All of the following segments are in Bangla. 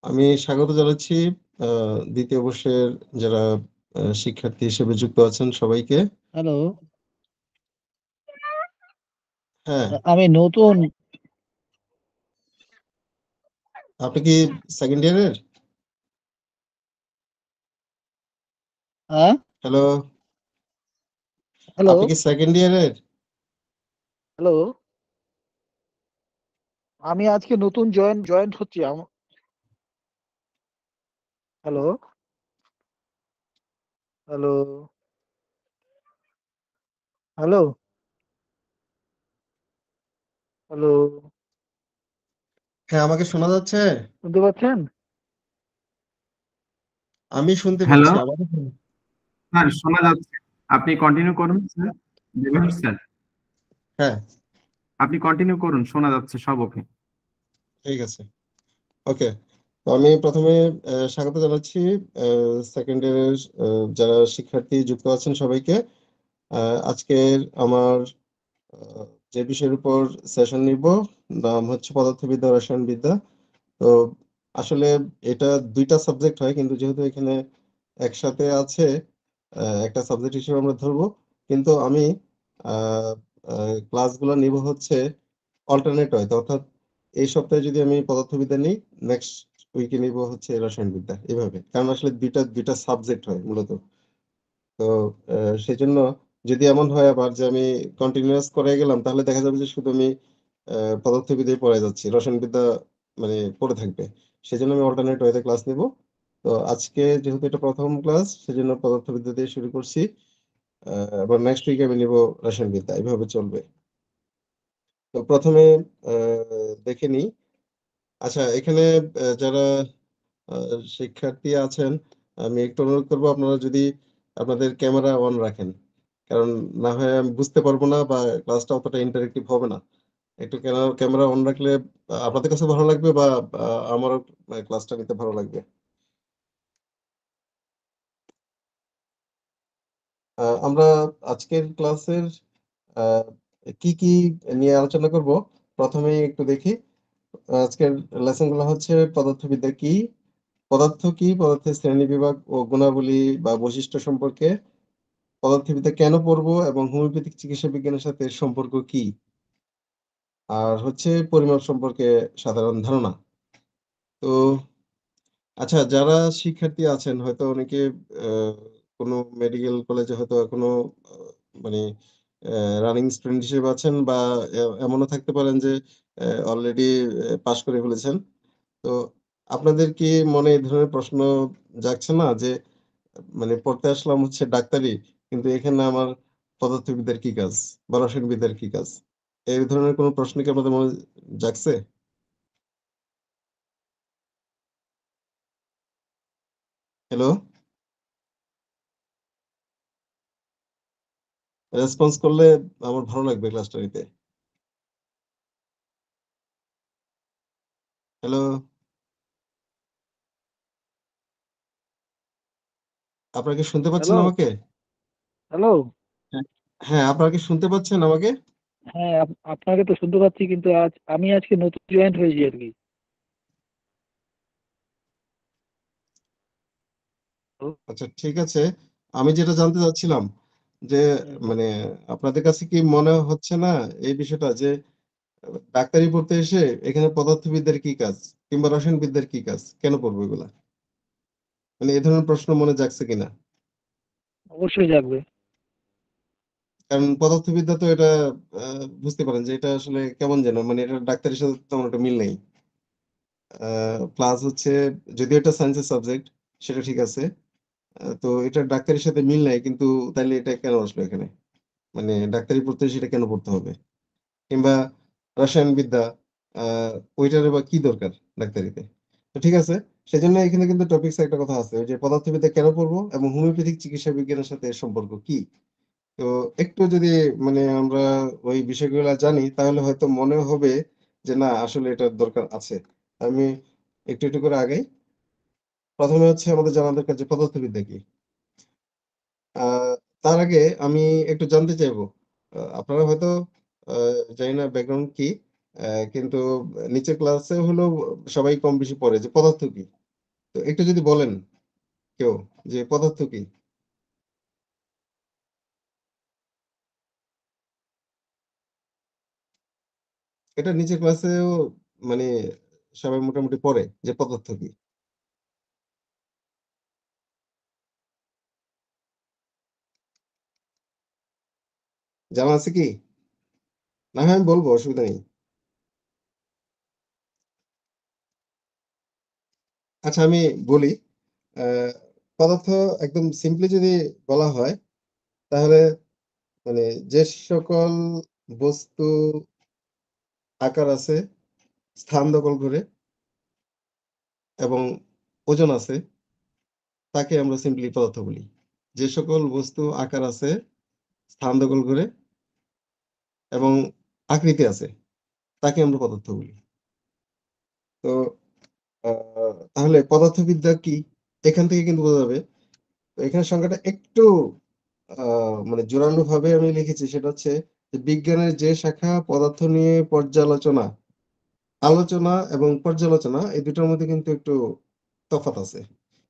আমি স্বাগত জানাচ্ছি দ্বিতীয় বর্ষের যারা শিক্ষার্থী হিসেবে যুক্ত আছেন সবাইকে। হ্যালো, হ্যাঁ, আমি নতুন। আপনি কি সেকেন্ড ইয়ারের? হ্যাঁ, হ্যালো, হ্যালো, আপনি কি সেকেন্ড ইয়ারের? হ্যালো। আমি আজকে নতুন জয়েন্ট হচ্ছি। Hello, hello, hello, hello. হ্যাঁ, আমাকে শোনা যাচ্ছে? শুনতে পাচ্ছেন? আমি শুনতে হ্যালো, পাচ্ছি। আমাকে স্যার শোনা যাচ্ছে। আপনি কন্টিনিউ করুন স্যার। দেবেন স্যার, হ্যাঁ, আপনি কন্টিনিউ করুন, শোনা যাচ্ছে সব ওকে। ঠিক আছে। ওকে। তো আমি প্রথমে স্বাগত জানাচ্ছি সেকেন্ড ইয়ারের যারা শিক্ষার্থী যুক্ত আছেন সবাইকে। আজকের আমার আহ, যে বিষয়ের উপর সেশন নিব নাম হচ্ছে পদার্থবিদ্যা ও রসায়নবিদ্যা। তো আসলে এটা দুইটা সাবজেক্ট হয়, কিন্তু যেহেতু এখানে একসাথে আছে একটা সাবজেক্ট হিসেবে আমরা ধরবো। কিন্তু আমি ক্লাসগুলো নিব হচ্ছে অল্টারনেট হয়, অর্থাৎ এই সপ্তাহে যদি আমি পদার্থবিদ্যা নিই, নেক্সট উইকে নিব হচ্ছে রসায়নবিদ্যা, এভাবে। কারণ আসলে দুইটা দুইটা সাবজেক্ট হয় মূলত। তো সেই জন্য যদি এমন হয় আবার যে আমি কন্টিনিউয়াস করে গেলাম, তাহলে দেখা যাবে যে শুধু আমি পদার্থবিদ্যাই পড়ে যাচ্ছি, রসায়নবিদ্যা মানে পড়ে থাকবে। সেজন্য আমি অল্টারনেট ওয়েতে ক্লাস নিব। তো আজকে যেহেতু এটা প্রথম ক্লাস, সেজন্য পদার্থবিদ্যা দিয়ে শুরু করছি। আবার নেক্সট উইকে আমি নিব রসায়নবিদ্যা, এইভাবে চলবে। তো প্রথমে দেখে নিই। আচ্ছা, এখানে যারা শিক্ষার্থী আছেন, আমি একটু অনুরোধ করবো আপনারা যদি আপনাদের ক্যামেরা অন রাখেন, কারণ না হয় আমি বুঝতে পারবো না বা ক্লাসটা অতটা ইন্টারেক্টিভ হবে না। একটু ক্যামেরা অন রাখলে আপনাদের কাছে ভালো লাগবে বা আমারও ক্লাসটা নিতে ভালো লাগবে। আমরা আজকের ক্লাসের আহ, কি কি নিয়ে আলোচনা করব, প্রথমেই একটু দেখি। আজকের লেসন গুলো হচ্ছে পদার্থবিদ্যা কি, পদার্থ কি, পদার্থের শ্রেণীবিভাগ ও গুণাবলী বা বৈশিষ্ট্য সম্পর্কে, পদার্থবিদ্যা কেন পড়বো এবং হোমিওপ্যাথিক চিকিৎসা বিজ্ঞানের সাথে এর সম্পর্ক কি, আর হচ্ছে পরিমাপ সম্পর্কে সাধারণ ধারণা। তো আচ্ছা, যারা শিক্ষার্থী আছেন হয়তো অনেকে আহ, কোনো মেডিকেল কলেজে হয়তো এখনো আহ, মানে রানিং স্টুডেন্ট হিসেবে আছেন, বা এমনও থাকতে পারেন যে অলরেডি পাশ করে ফেলেছেন। তো আপনাদের কি মনে এই ধরনের প্রশ্ন জাগছে না যে মানে পড়তে আসলাম হচ্ছে ডাক্তারি, কিন্তু এখানে আমার পদার্থবিদ্যার কি কাজ বা রসায়নবিদ্যার কি কাজ? এই ধরনের কোনো প্রশ্ন কি আপনাদের মনে জাগছে? হ্যালো, রেসপন্স করলে আমার ভালো লাগবে ক্লাসটা নিতে। হ্যালো, আপনারা কি শুনতে পাচ্ছেন হ্যালো, আমাকে? হ্যালো। হ্যাঁ, হ্যাঁ, আপনারা কি শুনতে পাচ্ছেন আমাকে? হ্যাঁ, আপনাকে তো শুনতে পাচ্ছি, কিন্তু আমি আজকে নতুন জয়েন্ট হয়েছি আর কি। তো, আচ্ছা, ঠিক আছে। আমি যেটা জানতে চাচ্ছিলাম যে মানে আপনাদের কাছে কি মনে হচ্ছে না এই বিষয়টা যে ডাক্তারি পড়তে এসে এখানে পদার্থবিদ্যার কি কাজ কিংবা রসায়নবিদ্যার কি কাজ, কেন পড়বো এগুলা? মানে এই ধরনের প্রশ্ন মনে জাগছে কিনা? অবশ্যই জাগবে। কারণ পদার্থবিদ্যা তো এটা বুঝতে পারেন যে এটা আসলে কেমন যেন, মানে এটা ডাক্তারের সাথে তেমন একটা মিল নেই। প্লাস হচ্ছে যদিও এটা সায়েন্সের সাবজেক্ট, সেটা ঠিক আছে। তো এটা ডাক্তারের সাথে মিল নাই, কিন্তু তাইলে এটা কেন আসলো এখানে? মানে ডাক্তারি পড়তে সেটা কেন পড়তে হবে? কিংবা রসায়নবিদ্যা, ওইটার বা কি দরকার ডাক্তারিতে? তো ঠিক আছে। সেজন্য এখানে কিন্তু টপিকস একটা কথা আছে, ওই যে পদার্থবিদ্যা কেন পড়বো এবং হোমিওপ্যাথিক চিকিৎসা বিজ্ঞানের সাথে এর সম্পর্ক কি। তো একটু যদি মানে আমরা ওই বিষয়গুলো জানি, তাহলে হয়তো মনে হবে যে না, আসলে এটার দরকার আছে। আমি একটু একটু করে আগাই। প্রথমে হচ্ছে আমাদের জানা দরকার যে পদার্থবিদ্যা কি। আহ তার আগে আমি একটু জানতে চাইবো, আপনারা হয়তো জানি না ব্যাকগ্রাউন্ড কি, কিন্তু নিচের ক্লাসে হলো সবাই কম বেশি পড়ে যে পদার্থ কি। তো একটু যদি বলেন কেউ যে পদার্থ কি। এটা নিচের ক্লাসেও মানে সবাই মোটামুটি পড়ে যে পদার্থ কি। জানা আছে কি? না হয় আমি বলবো, অসুবিধা নেই। আচ্ছা আমি বলি, পদার্থ একদম সিম্পলি যদি বলা হয় তাহলে মানে যে সকল বস্তু আকার আছে, স্থান দখল করে এবং ওজন আছে, তাকে আমরা সিম্পলি পদার্থ বলি। যে সকল বস্তু আকার আছে, স্থান দখল করে এবং আকৃতি আছে, তাকে আমরা পদার্থ বলি। তো আ তাহলে পদার্থবিদ্যা কি? এখান থেকে কিন্তু বোঝা যাবে। তো এখানে সংজ্ঞাটা একটু আ মানে জোরালোভাবে আমি লিখেছি, সেটা হচ্ছে যে বিজ্ঞানের যে শাখা পদার্থ নিয়ে পর্যালোচনা, আলোচনা এবং পর্যালোচনা এই দুটোর মধ্যে কিন্তু একটু তফাৎ আছে।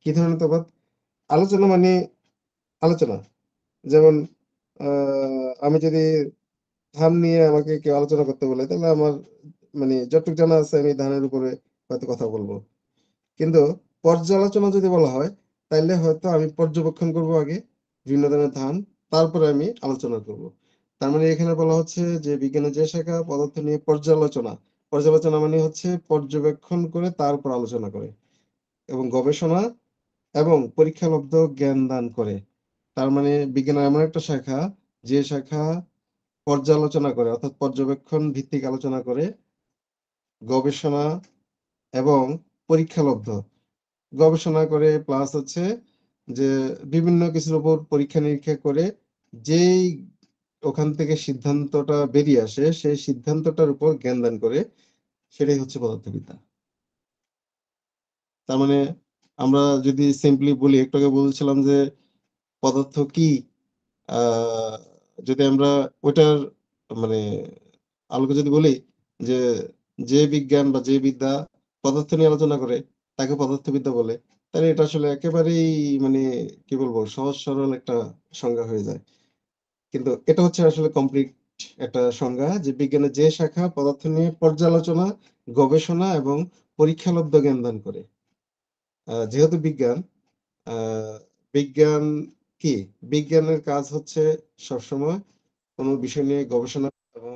কি ধরনের তফাৎ? আলোচনা মানে আলোচনা। যেমন আ আমি যদি ধান নিয়ে আমাকে কেউ আলোচনা করতে বলে তাহলে আমার মানে যতটুকু জানা আছে আমি ধানের উপরে হয়তো কথা বলব। কিন্তু পর্যালোচনা যদি বলা হয় তাইলে হয়তো আমি পর্যবেক্ষণ করব আগে বিভিন্ন ধরনের ধান, তারপরে আমি আলোচনা করব। তার মানে এখানে বলা হচ্ছে যে বিজ্ঞানের যে শাখা পদার্থ নিয়ে পর্যালোচনা। পর্যালোচনা মানে হচ্ছে পর্যবেক্ষণ করে তারপর আলোচনা করে এবং গবেষণা এবং পরীক্ষালব্ধ জ্ঞান দান করে। তার মানে বিজ্ঞানের এমন একটা শাখা যে শাখা পর্যালোচনা করে অর্থাৎ পর্যবেক্ষণ ভিত্তিক আলোচনা করে, গবেষণা এবং পরীক্ষালব্ধ। গবেষণা করে প্লাস হচ্ছে যে বিভিন্ন কিছুর উপর পরীক্ষা-নিরীক্ষা করে যেই ওখান থেকে সিদ্ধান্তটা বেরিয়ে আসে সেই সিদ্ধান্তটার উপর জ্ঞান দান করে, সেটাই হচ্ছে পদার্থবিদ্যা। তার মানে আমরা যদি সিম্পলি বলি, একটু আগে বলছিলাম যে পদার্থ কি? আ যদি আমরা ওইটার মানে আলোকে যদি বলি যে, যে বিজ্ঞান বা যে বিদ্যা পদার্থ নিয়ে আলোচনা করে তাকে পদার্থবিদ্যা বলে। তাহলে এটা আসলে একেবারেই মানে কি বলবো সহজ সরল একটা সংজ্ঞা হয়ে যায়। কিন্তু এটা হচ্ছে আসলে কমপ্লিট একটা সংজ্ঞা যে বিজ্ঞানের যে শাখা পদার্থ নিয়ে পর্যালোচনা, গবেষণা এবং পরীক্ষালব্ধ জ্ঞান দান করে। যেহেতু বিজ্ঞান, আ বিজ্ঞান কি? বিজ্ঞানের কাজ হচ্ছে সবসময় কোন বিষয় নিয়ে গবেষণা এবং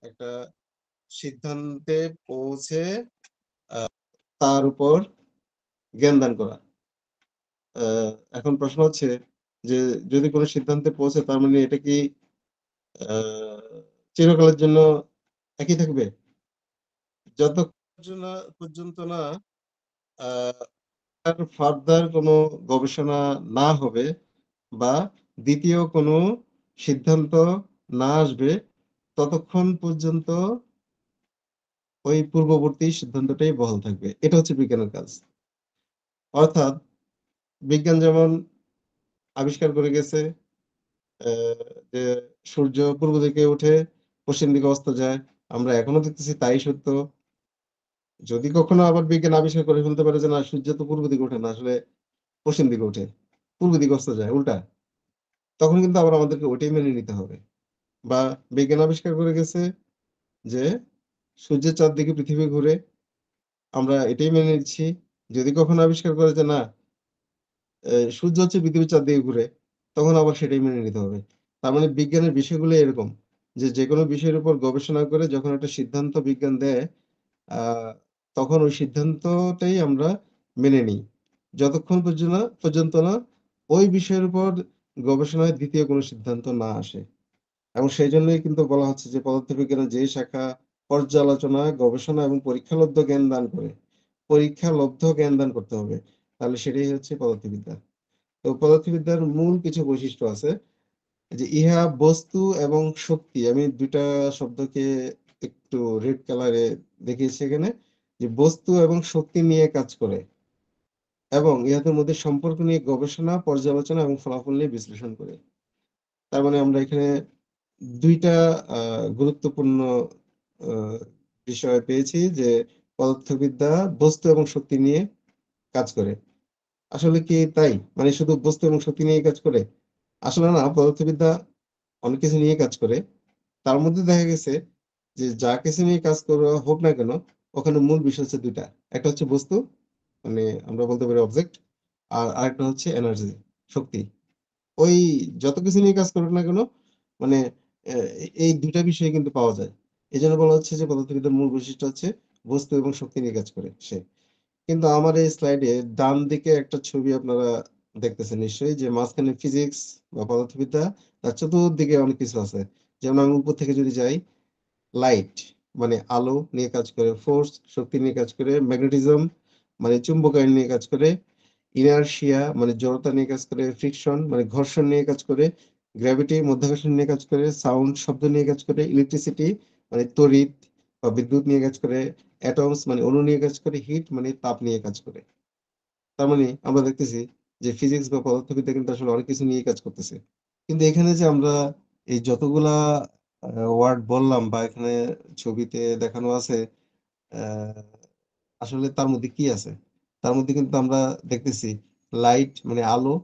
একটা সিদ্ধান্তে পৌঁছে তার উপর জ্ঞান দান করা। আ এখন প্রশ্ন হচ্ছে যে যদি কোন সিদ্ধান্তে পৌঁছে তার মানে এটা কি আ চিরকালের জন্য একই থাকবে? যতক্ষণ পর্যন্ত না আ তার ফার্দার কোন গবেষণা না হবে বা দ্বিতীয় কোন সিদ্ধান্ত না আসবে, ততক্ষণ পর্যন্ত ওই পূর্ববর্তী সিদ্ধান্তটাই বহাল থাকবে। এটা হচ্ছে বিজ্ঞানের কাজ। অর্থাৎ বিজ্ঞান যেমন আবিষ্কার করে গেছে অ্যা যে সূর্য পূর্ব দিকে উঠে পশ্চিম দিকে অস্ত যায়। আমরা এখনো দেখতেছি তাই সত্য। যদি কখনো আবার বিজ্ঞান আবিষ্কার করে ফেলতে পারে যে না সূর্য তো পূর্ব দিকে ওঠে না, আসলে পশ্চিম দিকে ওঠে। পূর্ব দিকে অস্ত যায়, উল্টা। তখন কিন্তু আবার আমাদেরকে ওইটাই মেনে নিতে হবে। বা বিজ্ঞান আবিষ্কার করে গেছে যে সূর্যের চারদিকে পৃথিবী ঘুরে। আমরা এটাই মেনে নিচ্ছি। যদি কখনো আবিষ্কার করে যে না সূর্য হচ্ছে পৃথিবীর চারদিকে ঘুরে, তখন আবার সেটাই মেনে নিতে হবে। তার মানে বিজ্ঞানের বিষয়গুলো এরকম যে, যেকোনো বিষয়ের উপর গবেষণা করে যখন একটা সিদ্ধান্ত বিজ্ঞান দেয়, আ তখন ওই সিদ্ধান্তটাই আমরা মেনে নিই। যতক্ষণ পর্যন্ত না ওই বিষয়ের উপর গবেষণায় ২য় কোনো সিদ্ধান্ত না আসে। এবং সেইজন্যই কিন্তু বলা হচ্ছে যে পদার্থবিজ্ঞানের যে শাখা পর্যালোচনা, গবেষণা এবং পরীক্ষালব্ধ জ্ঞান দান করে। পরীক্ষালব্ধ জ্ঞান দান করতে হবে। তাহলে সেটাই হচ্ছে পদার্থবিদ্যা। তো পদার্থবিদ্যার মূল কিছু বৈশিষ্ট্য আছে যে ইহা বস্তু এবং শক্তি, আমি ২ টা শব্দকে একটু রেড কালারে দেখিয়েছি এখানে, যে বস্তু এবং শক্তি নিয়ে কাজ করে এবং ইহাদের মধ্যে সম্পর্ক নিয়ে গবেষণা, পর্যালোচনা এবং ফলাফল নিয়ে বিশ্লেষণ করে। তার মানে আমরা এখানে ২ টা আ গুরুত্বপূর্ণ আ বিষয় পেয়েছি যে পদার্থবিদ্যা বস্তু এবং শক্তি নিয়ে কাজ করে। আসলে কি তাই? মানে শুধু বস্তু এবং শক্তি নিয়ে কাজ করে? আসলে না, পদার্থবিদ্যা অনেক কিছু নিয়ে কাজ করে। তার মধ্যে দেখা গেছে যে যা কিছু নিয়ে কাজ করা হোক না কেন, ওখানে মূল বিষয় হচ্ছে ২ টা। একটা হচ্ছে বস্তু, মানে আমরা বলতে পারি অবজেক্ট, আর আরেকটা হচ্ছে এনার্জি, শক্তি। ওই যত কিছু নিয়ে কাজ করুক না কেন, মানে এই ২ টা বিষয় কিন্তু পাওয়া যায়। এজন্য বলা হচ্ছে যে পদার্থবিদ্যার মূল বৈশিষ্ট্য হচ্ছে বস্তু এবং শক্তি নিয়ে কাজ করে সে। কিন্তু আমার এই স্লাইডে ডান দিকে একটা ছবি আপনারা দেখতেছেন নিশ্চয়ই, যে মাঝখানে ফিজিক্স বা পদার্থবিদ্যা, তার চতুর্দিকে অনেক কিছু আছে। যেমন আমি উপর থেকে যদি যাই, লাইট মানে আলো নিয়ে কাজ করে, ফোর্স শক্তি নিয়ে কাজ করে, ম্যাগনেটিজম মানে চুম্বকায়ন নিয়ে কাজ করে, ইনারশিয়া মানে জড়তা নিয়ে কাজ করে, ফ্রিকশন মানে ঘর্ষণ নিয়ে কাজ করে, গ্র্যাভিটি মাধ্যাকর্ষণ নিয়ে কাজ করে, সাউন্ড শব্দ নিয়ে কাজ করে, ইলেকট্রিসিটি মানে তড়িৎ বা বিদ্যুৎ নিয়ে কাজ করে, অ্যাটমস মানে অণু নিয়ে কাজ করে, হিট মানে তাপ নিয়ে কাজ করে। তার মানে আমরা দেখতেছি যে ফিজিক্স বা পদার্থবিদ্যা কিন্তু আসলে অনেক কিছু নিয়ে কাজ করতেছে। কিন্তু এখানে যে আমরা এই যতগুলা ওয়ার্ড বললাম বা এখানে ছবিতে দেখানো আছে, আহ, আসলে তার মধ্যে কি আছে? তার মধ্যে কিন্তু আমরা দেখতেছি লাইট মানে আলো,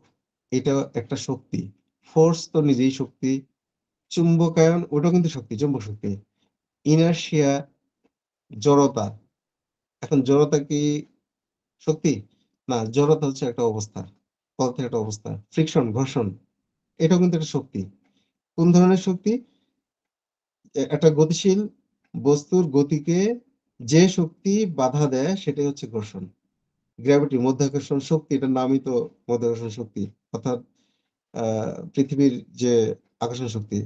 এটা একটা শক্তি। ফোর্স তো নিজেই শক্তি। চুম্বকায়ন ওটাও কিন্তু শক্তি, চুম্বক শক্তি। ইনারশিয়া জড়তা, এখন জড়তা কি শক্তি? না, জড়তা হচ্ছে একটা অবস্থা, পদার্থের একটা অবস্থা। ফ্রিকশন ঘর্ষণ, এটাও কিন্তু একটা শক্তি। কোন ধরনের শক্তি? একটা গতিশীল বস্তুর গতিকে যে শক্তি বাধা দেয় সেটাই হচ্ছে ঘর্ষণ। গ্র্যাভিটি মাধ্যাকর্ষণ শক্তি, এটার নামই তো মাধ্যাকর্ষণ শক্তি, অর্থাৎ পৃথিবীর যে আকর্ষণ শক্তি।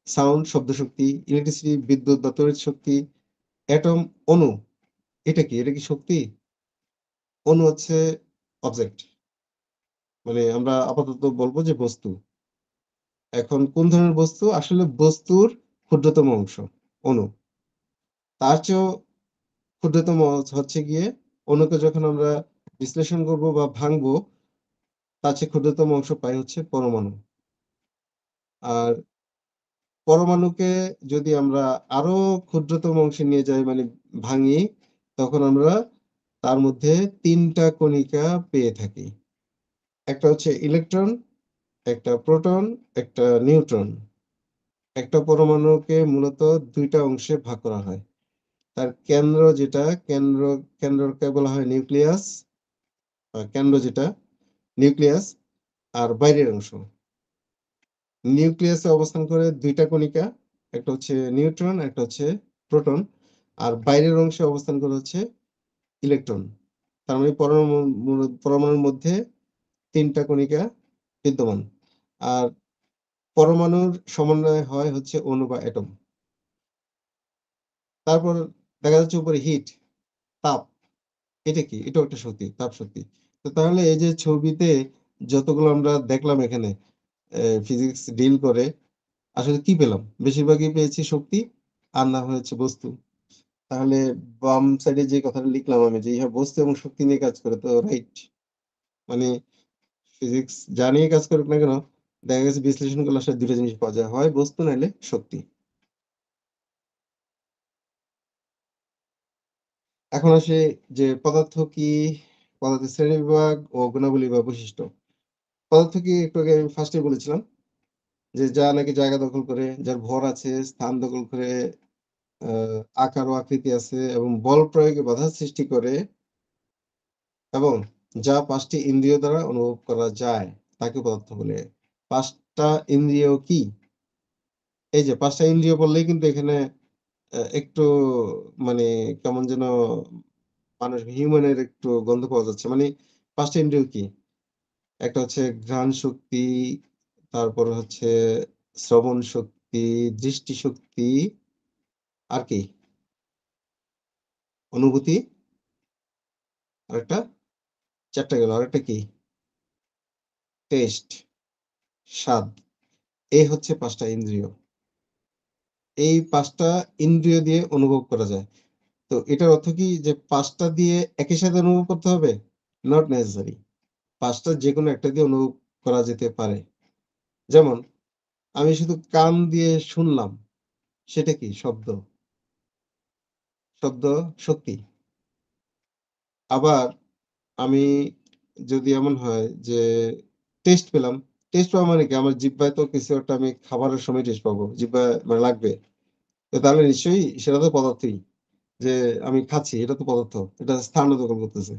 সাউন্ড শব্দ শক্তি, ইলেকট্রিসিটি বিদ্যুৎ বা তড়িৎ শক্তি, অ্যাটম অণু, এটা কি? এটা কি শক্তি? অণু হচ্ছে অবজেক্ট, মানে আমরা আপাতত বলবো যে বস্তু। এখন কোন ধরনের বস্তু? আসলে বস্তুর ক্ষুদ্রতম অংশ অণু। তার চেয়েও ক্ষুদ্রতম হচ্ছে গিয়ে অণুকে যখন আমরা বিশ্লেষণ করব বা ভাঙবো, তার চেয়ে ক্ষুদ্রতম অংশ পাই হচ্ছে পরমাণু। আর পরমাণুকে যদি আমরা আরো ক্ষুদ্রতম অংশে নিয়ে যাই, মানে ভাঙি, তখন আমরা তার মধ্যে ৩ টা কণিকা পেয়ে থাকি। একটা হচ্ছে ইলেকট্রন, একটা প্রোটন, একটা নিউট্রন। একটা পরমাণুকে মূলত ২ টা অংশে ভাগ করা হয়। তার কেন্দ্র যেটা, কেন্দ্রকে বলা হয় নিউক্লিয়াস, কেন্দ্র যেটা নিউক্লিয়াস, আর বাইরের অংশ। নিউক্লিয়াসে অবস্থান করে ২ টা কণিকা, একটা হচ্ছে নিউট্রন, একটা হচ্ছে প্রোটন, আর বাইরের অংশে অবস্থান করে হচ্ছে ইলেকট্রন। তার মানে পরমাণুর মধ্যে ৩ টা কণিকা বিদ্যমান। আর পরমাণুর সমন্বয় হয় হচ্ছে অণু বা এটম। তারপর দেখা যাচ্ছে উপরে হিট, তাপ। এটা কি? এটাও একটা শক্তি, তাপ শক্তি। তো তাহলে এই যে ছবিতে যতগুলো আমরা দেখলাম এখানে ফিজিক্স ডিল করে, আসলে কি পেলাম? বেশিরভাগই পেয়েছি শক্তি, আর না হচ্ছে বস্তু। তাহলে বাম সাইডে যে কথাটা লিখলাম আমি, যে ইহা বস্তু এবং শক্তি নিয়ে কাজ করে, তো রাইট। মানে ফিজিক্স যা নিয়ে কাজ করুক না কেন, দেখা গেছে বিশ্লেষণ করলে আসলে ২ টা জিনিস পাওয়া যায়, হয় বস্তু নাইলে শক্তি। এখন আসি যে পদার্থ কি, পদার্থের শ্রেণীবিভাগ ও গুণাবলী বা বৈশিষ্ট্য। পদার্থ কি একটু আগে আমি ফার্স্টে বলেছিলাম যে যা নাকি জায়গা দখল করে, যার ভর আছে, স্থান দখল করে, আকার ও আকৃতি আছে এবং বল প্রয়োগে বাধা সৃষ্টি করে, এবং যা ৫ টি ইন্দ্রিয় দ্বারা অনুভব করা যায়, তাকে পদার্থ বলে। ৫ টা ইন্দ্রিয় কি? এই যে ৫ টা ইন্দ্রিয় বললেই কিন্তু এখানে একটু মানে কেমন যেন মানুষ হিউম্যানের একটু গন্ধ পাওয়া যাচ্ছে। মানে ৫ টা ইন্দ্রিয় কি? একটা হচ্ছে ঘ্রাণ শক্তি, তারপরে হচ্ছে শ্রবণ শক্তি, দৃষ্টি শক্তি, আর কি? অনুভূতি, আরেকটা? ৪ টা গেল। আরেকটা কি? টেস্ট, স্বাদ। এই হচ্ছে ৫ টা ইন্দ্রিয়। এই ৫ টা ইন্দ্রিয় দিয়ে অনুভব করা যায়। তো এটার অর্থ কি যে ৫ টা দিয়ে একই সাথে অনুভব করতে হবে? Not necessary. ৫ টা যেকোনো একটা দিয়ে অনুভব করা যেতে পারে। যেমন আমি শুধু কান দিয়ে শুনলাম, সেটা কি? শব্দ। শব্দ শক্তি। আবার আমি যদি এমন হয় যে টেস্ট পেলাম, টেস্ট পাওয়া মানে কি? আমার জিহ্বায় তো কিছু একটা আমি খাবারের সময় টেস্ট পাবো। জিহ্বায় মানে লাগবে। তো তাহলে নিশ্চয়ই সেটা তো পদার্থই। যে আমি খাচ্ছি এটা তো পদার্থ। এটা স্থানও দখল করতেছে।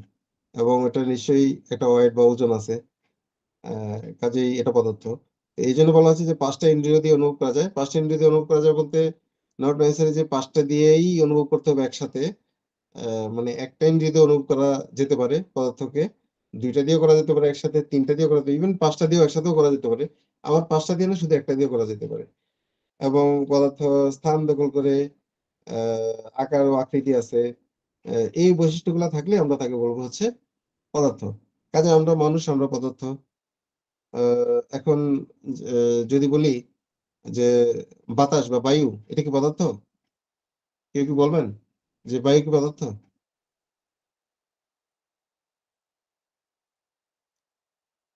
এবং এটা নিশ্চয়ই একটা ওয়েট বা ওজন আছে। আ কাজেই এটা পদার্থ। এইজন্য বলা হচ্ছে যে ৫ টা ইন্দ্রিয় দিয়ে অনুভব করা যায়। ৫ টা ইন্দ্রিয় দিয়ে অনুভব করা যায় বলতে নট নেসেসারি যে ৫ টা দিয়েই অনুভব করতে হবে একসাথে। আ মানে একটা ইন্দ্রিয় দিয়ে অনুভব করা যেতে পারে পদার্থকে। ২ টা দিয়েও করা যেতে পারে একসাথে, ৩ টা দিয়েও করা যেতে ইভেন ৫ টা দিয়েও একসাথেও করা যেতে পারে। আবার ৫ টা দিয়ে না শুধু ১ টা দিয়েও করা যেতে পারে। এবং পদার্থ স্থান দখল করে, আ আকার ও আকৃতি আছে। এই বৈশিষ্ট্যগুলা থাকলে আমরা তাকে বলব হচ্ছে পদার্থ। কাজেই আমরা মানুষ, আমরা পদার্থ। আ এখন যে যদি বলি যে বাতাস বা বায়ু এটা কি পদার্থ? কেউ কি বলবেন? যে বায়ু কি পদার্থ?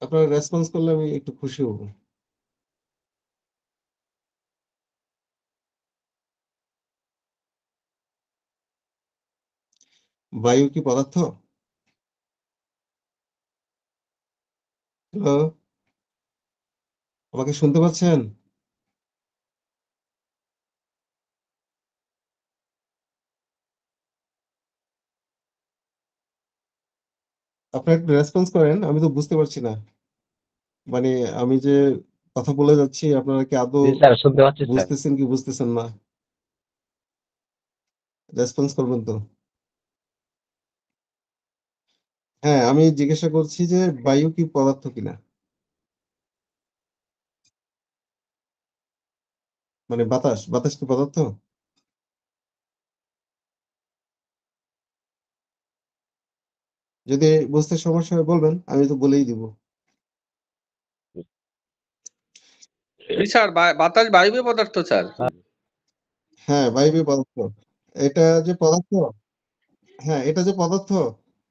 আপনারা রেসপন্স করলে আমি একটু খুশি হব। বায়ু কি পদার্থ? হ্যালো, আমাকে শুনতে পাচ্ছেন? আপনারা একটু রেসপন্স করেন। আমি তো বুঝতে পারছি না। মানে আমি যে কথা বলে যাচ্ছি আপনারা কি আদৌ জি স্যার, শুনতে পাচ্ছি স্যার। বুঝতেছেন কি বুঝতেছেন না? রেসপন্স করবেন তো? হ্যাঁ, আমি জিজ্ঞাসা করছি যে বায়ু কি পদার্থ কিনা? মানে বাতাস, বাতাস কি পদার্থ? যদি বুঝতে সমস্যা হয় বলবেন, আমি তো বলেই দিব। জি স্যার, বাতাস বায়বীয় পদার্থ স্যার। হ্যাঁ, বায়বীয় পদার্থ। এটা যে পদার্থ হ্যাঁ, এটা যে পদার্থ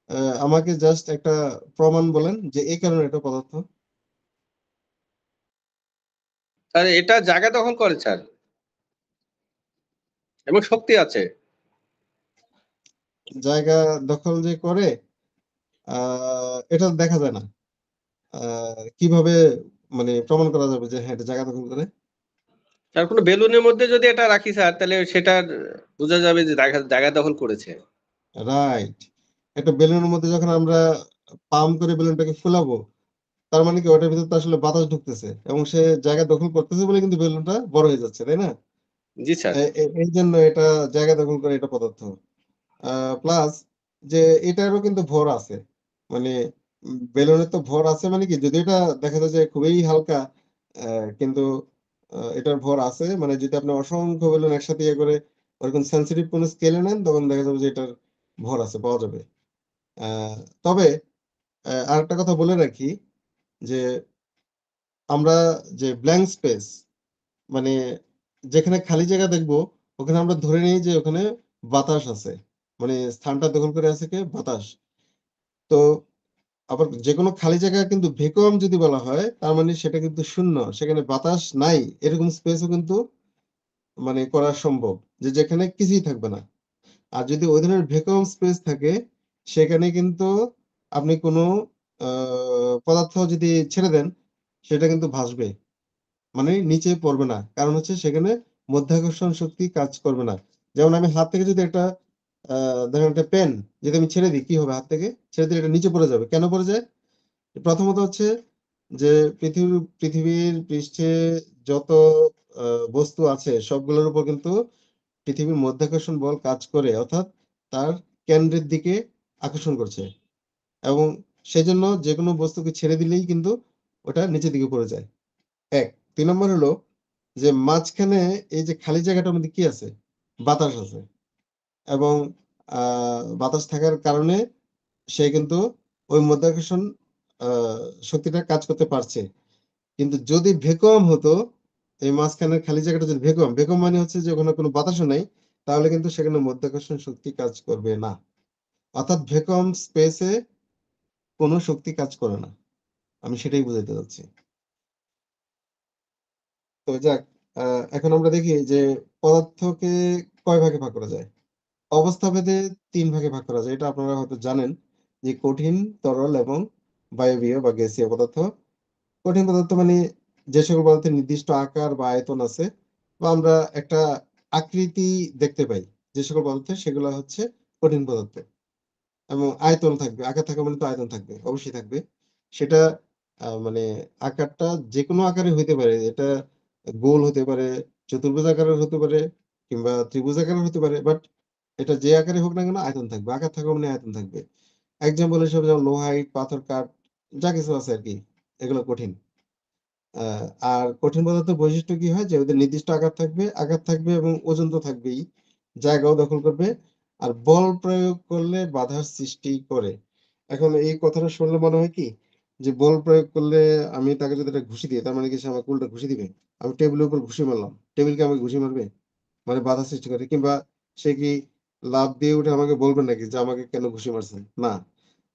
আ আমাকে জাস্ট একটা প্রমাণ বলেন যে এই কারণে এটা পদার্থ। স্যার এটা জায়গা দখল করে স্যার এবং শক্তি আছে। জায়গা দখল যে করে আ এটা দেখা যায় না। আ কিভাবে মানে প্রমাণ করা যাবে যে হ্যাঁ, এটা জায়গা দখল করে? স্যার কোনো বেলুনের মধ্যে যদি এটা রাখি স্যার তাহলে সেটার বোঝা যাবে যে জায়গা দখল করেছে। রাইট। একটা বেলুনের মধ্যে যখন আমরা পাম্প করে বেলুনটাকে ফুলাবো, তার মানে কি ওটার ভিতর তো আসলে বাতাস ঢুকতেছে এবং সে জায়গা দখল করতেছে বলে কিন্তু বেলুনটা বড় হয়ে যাচ্ছে, তাই না? জি স্যার। এইজন্য এটা জায়গা দখল করে এটা পদার্থ। আ প্লাস যে এটারও কিন্তু ভর আছে। মানে বেলুনের তো ভর আছে মানে কি যদি এটা দেখা যায় যে খুবই হালকা কিন্তু এটার ভর আছে। মানে যদি আপনি অসংখ্য বেলুন একসাথে ইয়ে করে ওরকম সেনসিটিভ কোনো স্কেলে নেন তখন দেখা যাবে যে এটার ভর আছে, পাওয়া যাবে। আ তবে আরেকটা কথা বলে রাখি যে আমরা যে ব্ল্যাংক স্পেস মানে যেখানে খালি জায়গা দেখবো ওখানে আমরা ধরে নিই যে ওখানে বাতাস আছে। মানে স্থানটা দখল করে আছে কে? বাতাস। তো আবার যেকোনো খালি জায়গা কিন্তু ভ্যাকুয়াম যদি বলা হয় তার মানে সেটা কিন্তু শূন্য। সেখানে বাতাস নাই এরকম স্পেসও কিন্তু মানে করা সম্ভব। যে যেখানে কিছুই থাকবে না। আর যদি ওই ধরনের ভ্যাকুয়াম স্পেস থাকে সেখানে কিন্তু আপনি কোনো আ পদার্থ যদি ছেড়ে দেন সেটা কিন্তু ভাসবে। মানে নিচে পড়বে না। কারণ হচ্ছে সেখানে মাধ্যাকর্ষণ শক্তি কাজ করবে না। যেমন আমি হাত থেকে যদি একটা আ ধরেন একটা পেন যদি আমি ছেড়ে দিই কি হবে হাত থেকে? ছেড়ে দিলে এটা নিচে পড়ে যাবে। কেন পড়ে যায়? প্রথমত হচ্ছে যে পৃথিবীর পৃষ্ঠে যত আ বস্তু আছে সবগুলোর উপর কিন্তু পৃথিবীর মাধ্যাকর্ষণ বল কাজ করে। অর্থাৎ তার কেন্দ্রের দিকে আকর্ষণ করছে। এবং সেজন্য যেকোনো বস্তুকে ছেড়ে দিলেই কিন্তু ওটা নিচের দিকে পড়ে যায়। ১ ২ নম্বর হলো যে মাঝখানে এই যে খালি জায়গাটার মধ্যে কি আছে? বাতাস আছে। এবং আ বাতাস থাকার কারণে সে কিন্তু ওই মাধ্যাকর্ষণ আ শক্তিটা কাজ করতে পারছে। কিন্তু যদি ভ্যাকুয়াম হতো, এই মাঝখানের খালি জায়গাটা যদি ভ্যাকুয়াম মানে হচ্ছে যে ওখানে কোনো বাতাসও নাই, তাহলে কিন্তু সেখানে মাধ্যাকর্ষণ শক্তি কাজ করবে না। অর্থাৎ ভ্যাকুয়াম স্পেসে কোনো শক্তি কাজ করে না। আমি সেটাই বুঝাইতে চাচ্ছি। তো যাক, আ এখন আমরা দেখি যে পদার্থকে কয় ভাগে ভাগ করা যায়? অবস্থা ভেদে ৩ ভাগে ভাগ করা যায়। এটা আপনারা হয়তো জানেন যে কঠিন, তরল এবং বায়বীয় বা গ্যাসীয় পদার্থ। কঠিন পদার্থ মানে যে সকল পদার্থের নির্দিষ্ট আকার বা আয়তন আছে বা আমরা একটা আকৃতি দেখতে পাই। যে সকল পদার্থ সেগুলো হচ্ছে কঠিন পদার্থ। এবং আয়তন থাকবে। আকার থাকা মানে তো আয়তন থাকবে। অবশ্যই থাকবে। সেটা মানে আকারটা যেকোনো আকারে হইতে পারে। এটা গোল হতে পারে, চতুর্ভুজ আকারের হতে পারে কিংবা ত্রিভুজ আকারের হতে পারে। বাট এটা যে আকারে হোক না কেন আয়তন থাকবে। আকার থাকা মানে আয়তন থাকবে। এক্সাম্পল হিসেবে যেমন লোহা, ইট, পাথর, কাঠ যা কিছু আছে আরকি এগুলো কঠিন। আ আর কঠিন পদার্থের বৈশিষ্ট্য কি হয়? যে ওদের নির্দিষ্ট আকার থাকবে এবং ওজন তো থাকবেই। জায়গাও দখল করবে। আর বল প্রয়োগ করলে বাধার সৃষ্টি করে। এখন এই কথাটা শুনলে মনে হয় কি? যে বল প্রয়োগ করলে আমি তাকে যদি একটা ঘুষি দিই, তার মানে কি সে আমাকে উল্টা ঘুষি দিবে? আমি টেবিলের উপর ঘুষি মারলাম। টেবিল কি আমাকে ঘুষি মারবে? মানে বাধা সৃষ্টি করে। কিংবা সে কি লাফ দিয়ে উঠে আমাকে বলবে নাকি যে আমাকে কেন ঘুষি মারছেন? না।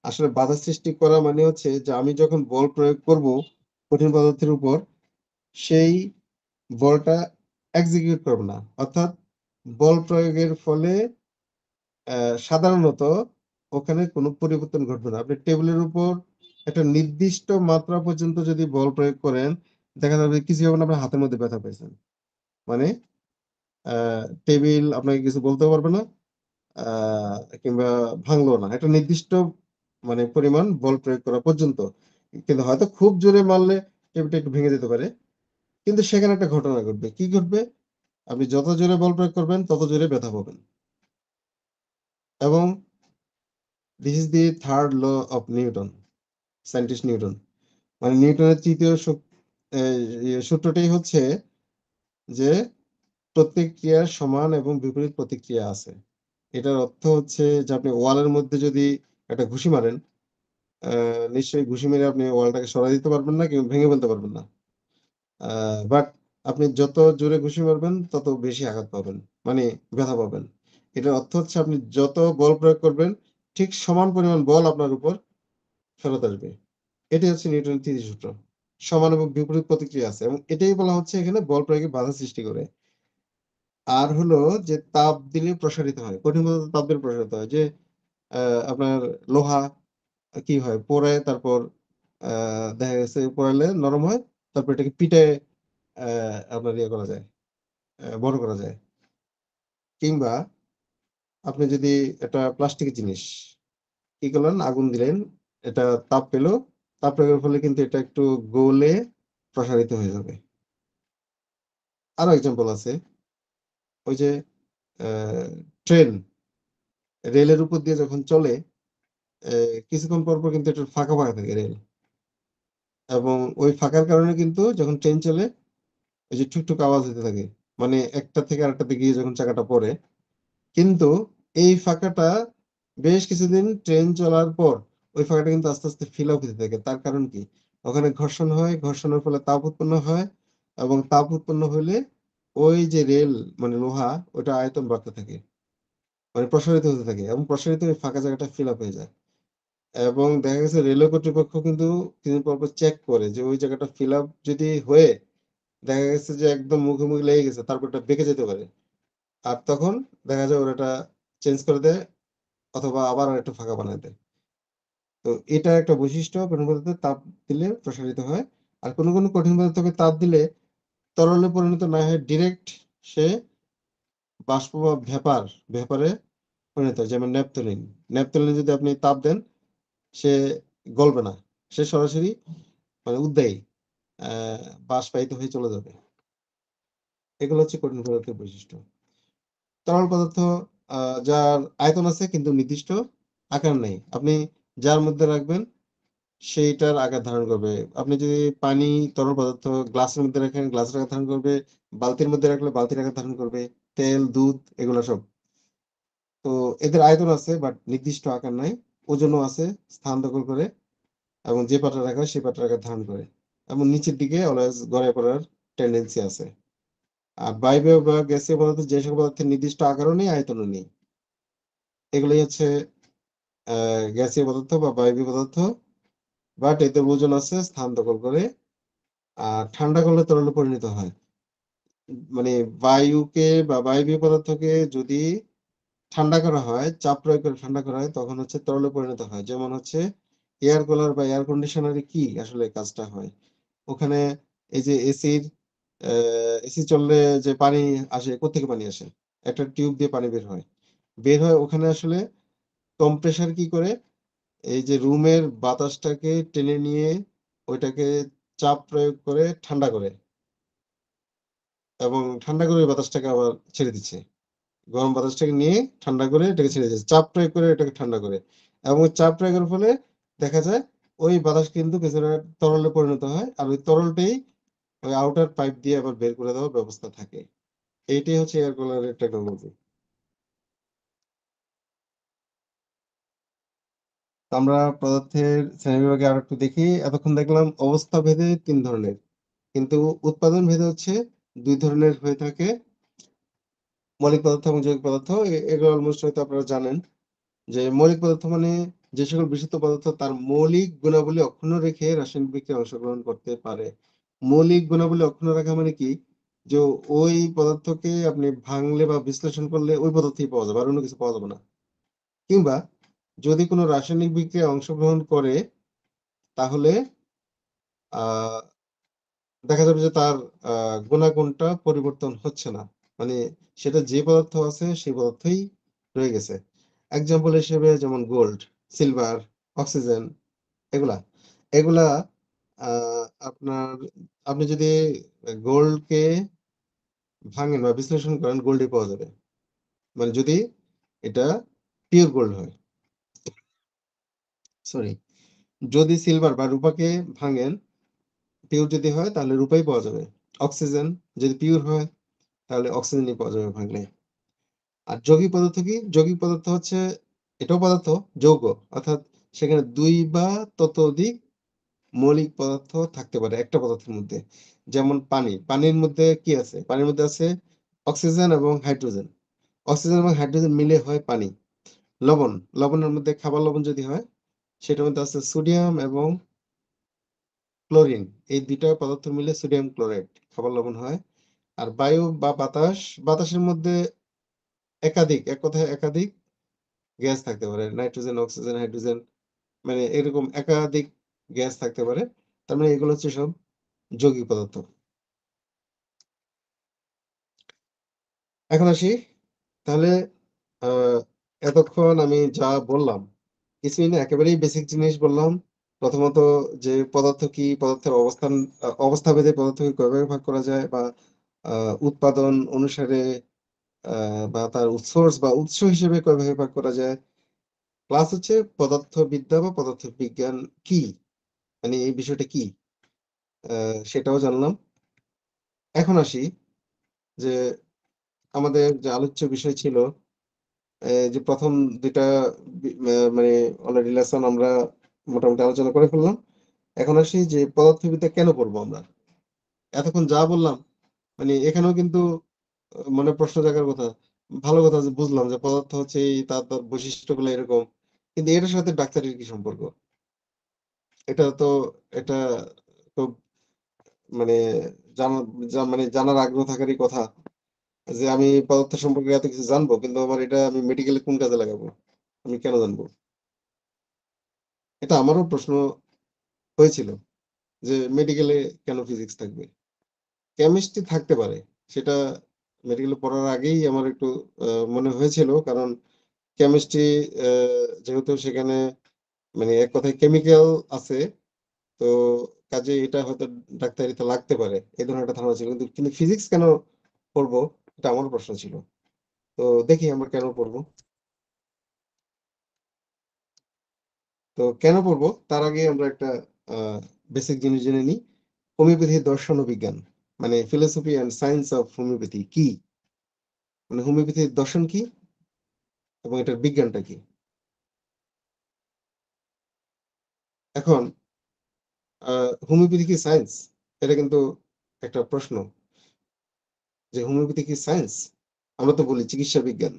আসলে বাধা সৃষ্টি করা মানে হচ্ছে যে আমি যখন বল প্রয়োগ করব কঠিন পদার্থের উপর সেই বলটা এক্সিকিউট করবে না। অর্থাৎ বল প্রয়োগের ফলে সাধারণত ওখানে কোনো পরিবর্তন ঘটবে না। আপনি টেবিলের উপর একটা নির্দিষ্ট মাত্রা পর্যন্ত যদি বল প্রয়োগ করেন, দেখা যাবে কিছু হবে না আপনার হাতের মধ্যে ব্যথা পাইছেন। মানে আ টেবিল আপনাকে কিছু বলতেও পারবে না, আ কিংবা ভাঙলো না। একটা নির্দিষ্ট মানে পরিমাণ বল প্রয়োগ করা পর্যন্ত। কিন্তু হয়তো খুব জোরে মারলে টেবিলটা একটু ভেঙে যেতে পারে। কিন্তু সেখানে একটা ঘটনা ঘটবে। কি ঘটবে? আপনি যত জোরে বল প্রয়োগ করবেন তত জোরে ব্যথা পাবেন। এবং this is the third law of Newton, scientist Newton. মানে নিউটনের ৩য় সূত্রটাই হচ্ছে যে প্রত্যেক ক্রিয়ার সমান এবং বিপরীত প্রতিক্রিয়া আছে। এটার অর্থ হচ্ছে যে আপনি ওয়ালের মধ্যে যদি একটা ঘুষি মারেন, আ নিশ্চয়ই ঘুষি মেরে আপনি ওয়ালটাকে সরায় দিতে পারবেন না কিংবা ভেঙে ফেলতে পারবেন না। আ বাট আপনি যত জোরে ঘুষি মারবেন তত বেশি আঘাত পাবেন। মানে ব্যথা পাবেন। এটার অর্থ হচ্ছে আপনি যত বল প্রয়োগ করবেন ঠিক সমান পরিমাণ বল আপনার উপর ফেরত আসবে। এটাই হচ্ছে নিউটনের ৩য় সূত্র। সমান এবং বিপরীত প্রতিক্রিয়া আছে এবং এটাই বলা হচ্ছে এখানে বল প্রয়োগে বাধা সৃষ্টি করে। আর হলো যে তাপ দিলে প্রসারিত হয়। কঠিন পদার্থ তাপ দিলে প্রসারিত হয়। যে আ আপনার লোহা কি হয়? পোড়ে তারপর আ দেখা গেছে পোড়ালে নরম হয়। তারপর এটাকে পিটায় আ আপনার ইয়ে করা যায়, বড় করা যায়। কিংবা আপনি যদি একটা প্লাস্টিকের জিনিস কি করলেন? আগুন দিলেন, এটা তাপ পেল। তাপ প্রয়োগের ফলে কিন্তু এটা একটু গলে প্রসারিত হয়ে যাবে। আরো এক্সাম্পল আছে। ওই যে অ্যা ট্রেন, রেলের উপর দিয়ে যখন চলে, কিছুক্ষণ পর কিন্তু একটু ফাঁকা থাকে রেল। এবং ওই ফাঁকার কারণে কিন্তু যখন ট্রেন চলে, ওই যে ঠুক আওয়াজ হতে থাকে। মানে একটা থেকে আরেকটাতে গিয়ে যখন চাকাটা পড়ে। কিন্তু এই ফাঁকাটা বেশ কিছুদিন ট্রেন চলার পর ওই ফাঁকাটা কিন্তু আস্তে ফিল আপ হতে থাকে। তার কারণ কি? ওখানে ঘর্ষণ হয়, ঘর্ষণের ফলে তাপ উৎপন্ন হয় এবং তাপ উৎপন্ন হলে ওই যে রেল মানে লোহা ওইটা আয়তন বাড়তে থাকে। মানে প্রসারিত হতে থাকে এবং প্রসারিত হয়ে ফাঁকা জায়গাটা ফিল আপ হয়ে যায়। এবং দেখা গেছে রেলওয়ে কর্তৃপক্ষ কিন্তু কিছুদিন পর চেক করে যে ওই জায়গাটা ফিল আপ যদি হয়ে দেখা গেছে যে একদম মুখে লেগে গেছে তারপর এটা বেঁকে যেতে পারে। আর তখন দেখা যায় ওরা এটা চেঞ্জ করে দেয় অথবা আবার আরেকটু ফাঁকা বানায় দেয়। তো এটা একটা বৈশিষ্ট্য কঠিন পদার্থে তাপ দিলে প্রসারিত হয়। আর কোনো কঠিন পদার্থকে তাপ দিলে তরলে পরিণত না হয়ে ডিরেক্ট সে বাষ্প বা ভেপারে পরিণত হয়। যেমন ন্যাপথলিন। ন্যাপথলিনে যদি আপনি তাপ দেন সে গলবে না। সে সরাসরি মানে উদ্দায়ী অ্যা বাষ্পায়িত হয়ে চলে যাবে। এগুলো হচ্ছে কঠিন পদার্থের বৈশিষ্ট্য। তরল পদার্থ আ যার আয়তন আছে কিন্তু নির্দিষ্ট আকার নেই। আপনি যার মধ্যে রাখবেন সেইটার আকার ধারণ করবে। আপনি যদি পানি, তরল পদার্থ গ্লাসের মধ্যে রাখেন, গ্লাসের আকার ধারণ করবে। বালতির মধ্যে রাখলে বালতির আকার ধারণ করবে। তেল, দুধ এগুলা সব। তো এদের আয়তন আছে বাট নির্দিষ্ট আকার নাই। ওজনও আছে, স্থান দখল করে এবং যে পাত্রে রাখা হয় সেই পাত্রের আকার ধারণ করে। এবং নিচের দিকে অলওয়েজ গড়ায় পড়ার টেনডেন্সি আছে। আর বায়বীয় বা গ্যাসীয় পদার্থ যে সকল পদার্থের নির্দিষ্ট আকারও নেই, আয়তনও নেই। এগুলোই হচ্ছে গ্যাসীয় পদার্থ বা বায়বীয় পদার্থ। বাট এদের ওজন আছে, স্থান দখল করে। আর ঠান্ডা করলে তরলে পরিণত হয়। মানে বায়ুকে বা বায়বীয় পদার্থকে যদি ঠান্ডা করা হয়, চাপ প্রয়োগ করে ঠান্ডা করা হয়, তখন হচ্ছে তরলে পরিণত হয়। যেমন হচ্ছে এয়ার কুলার বা এয়ার কন্ডিশনারে কি আসলে কাজটা হয়? ওখানে এই যে এসি চললে যে পানি আসে, কোত্থেকে পানি আসে? একটা টিউব দিয়ে পানি বের হয়। বের হয় ওখানে আসলে কম্প্রেসার কি করে? এই যে রুমের বাতাসটাকে টেনে নিয়ে ওইটাকে চাপ প্রয়োগ করে ঠান্ডা করে এবং ঠান্ডা করে ওই বাতাসটাকে আবার ছেড়ে দিচ্ছে। গরম বাতাসটাকে নিয়ে ঠান্ডা করে এটাকে ছেড়ে দিচ্ছে। চাপ প্রয়োগ করে এটাকে ঠান্ডা করে। এবং ওই চাপ প্রয়োগের ফলে দেখা যায় ওই বাতাস কিন্তু কিছুটা তরলে পরিণত হয়। আর ওই তরলটাই ওই আউটার পাইপ দিয়ে আবার বের করে দেওয়ার ব্যবস্থা থাকে। এইটাই হচ্ছে এয়ার কুলারের টেকনোলজি। তো আমরা পদার্থের শ্রেণীবিভাগে আরেকটু দেখি। এতক্ষণ দেখলাম অবস্থা ভেদে ৩ ধরনের। কিন্তু উৎপাদন ভেদে হচ্ছে ২ ধরনের হয়ে থাকে। মৌলিক পদার্থ এবং যৌগিক পদার্থ। এগুলো অলমোস্ট হয়তো আপনারা জানেন যে মৌলিক পদার্থ মানে যে সকল বিশুদ্ধ পদার্থ তার মৌলিক গুণাবলী অক্ষুণ্ণ রেখে রাসায়নিক বিক্রিয়ায় অংশগ্রহণ করতে পারে। মৌলিক গুণাবলী অক্ষুণ্ণ রাখা মানে কি? যে ওই পদার্থকে আপনি ভাঙলে বা বিশ্লেষণ করলে ওই পদার্থই পাওয়া যাবে, আর অন্য কিছু পাওয়া যাবে না। কিংবা যদি কোনো রাসায়নিক বিক্রিয়ায় অংশগ্রহণ করে তাহলে আহ দেখা যাবে যে তার গুণাগুণটা পরিবর্তন হচ্ছে না। মানে সেটা যে পদার্থ আছে সেই পদার্থই রয়ে গেছে। এক্সাম্পল হিসেবে যেমন গোল্ড, সিলভার, অক্সিজেন এগুলা। এগুলা আপনার আপনি যদি গোল্ডকে ভাঙেন বা বিশ্লেষণ করেন গোল্ডই পাওয়া যাবে। মানে যদি এটা পিওর গোল্ড হয়। সরি, যদি সিলভার বা রূপাকে ভাঙেন পিওর যদি হয় তাহলে রূপাই পাওয়া যাবে। অক্সিজেন যদি পিওর হয় তাহলে অক্সিজেনই পাওয়া যাবে ভাঙলে। আর যৌগিক পদার্থ কি? যৌগিক পদার্থ হচ্ছে এটাও পদার্থ, যৌগ। অর্থাৎ সেখানে ২ বা ততোধিক মৌলিক পদার্থ থাকতে পারে একটা পদার্থের মধ্যে। যেমন পানি। পানির মধ্যে কি আছে? পানির মধ্যে আছে অক্সিজেন এবং হাইড্রোজেন। অক্সিজেন এবং হাইড্রোজেন মিলে হয় পানি। লবণ। লবণের মধ্যে খাবার লবণ যদি হয় সেটার মধ্যে আছে সোডিয়াম এবং ক্লোরিন। এই ২ টা পদার্থ মিলে সোডিয়াম ক্লোরাইড খাবার লবণ হয়। আর বায়ু বা বাতাস, বাতাসের মধ্যে এক কথায় একাধিক গ্যাস থাকতে পারে। নাইট্রোজেন, অক্সিজেন, হাইড্রোজেন মানে এরকম একাধিক গ্যাস থাকতে পারে। তার মানে এগুলো হচ্ছে সব যৌগিক পদার্থ। এখন আসি তাহলে এতক্ষণ আমি যা বললাম কিছুই না, একেবারেই বেসিক জিনিস বললাম। প্রথমত যে পদার্থ কি, পদার্থের অবস্থান অবস্থা ভেদে পদার্থকে কয়ভাবে ভাগ করা যায় বা উৎপাদন অনুসারে বা তার সোর্স বা উৎস হিসেবে কয়ভাবে ভাগ করা যায়। প্লাস হচ্ছে পদার্থবিদ্যা বা পদার্থবিজ্ঞান কি? মানে এই বিষয়টা কি? সেটাও জানলাম। এখন আসি যে আমাদের যে আলোচ্য বিষয় ছিল যে ১ম ২ টা মানে অলরেডি লেসন আমরা মোটামুটি আলোচনা করে ফেললাম। এখন আসি যে পদার্থবিদ্যা কেন পড়বো আমরা? এতক্ষণ যা বললাম মানে এখানেও কিন্তু মনে প্রশ্ন জাগার কথা। ভালো কথা যে বুঝলাম যে পদার্থ হচ্ছে এই তার বৈশিষ্ট্যগুলো এরকম। কিন্তু এটার সাথে ডাক্তারির কি সম্পর্ক? এটা তো এটা খুব মানে জানা মানে জানার আগ্রহ থাকারই কথা। যে আমি পদার্থ সম্পর্কে এত কিছু জানবো কিন্তু আমার এটা আমি মেডিকেলে কোন কাজে লাগাবো? আমি কেন জানবো? এটা আমারও প্রশ্ন হয়েছিল যে মেডিকেলে কেন ফিজিক্স থাকবে? কেমিস্ট্রি থাকতে পারে। সেটা মেডিকেলে পড়ার আগেই আমার একটু মনে হয়েছিল। কারণ কেমিস্ট্রি আ যেহেতু সেখানে মানে এক কথায় কেমিক্যাল আছে, তো কাজেই এটা হয়তো ডাক্তারিতে লাগতে পারে। এই ধরনের একটা ধারণা ছিল। কিন্তু ফিজিক্স কেন পড়বো? এটা আমারও প্রশ্ন ছিল। তো দেখি আমরা কেন পড়বো? তো কেন পড়বো? তার আগে আমরা একটা আ বেসিক জিনিস জেনে নিই। হোমিওপ্যাথি দর্শন ও বিজ্ঞান। মানে philosophy and science of homeopathy কি? মানে হোমিওপ্যাথির দর্শন কি? এবং এটার বিজ্ঞানটা কি? এখন আ হোমিওপ্যাথি কি সায়েন্স? এটা কিন্তু একটা প্রশ্ন। যে হোমিওপ্যাথি কি সায়েন্স? আমরা তো বলি চিকিৎসা বিজ্ঞান।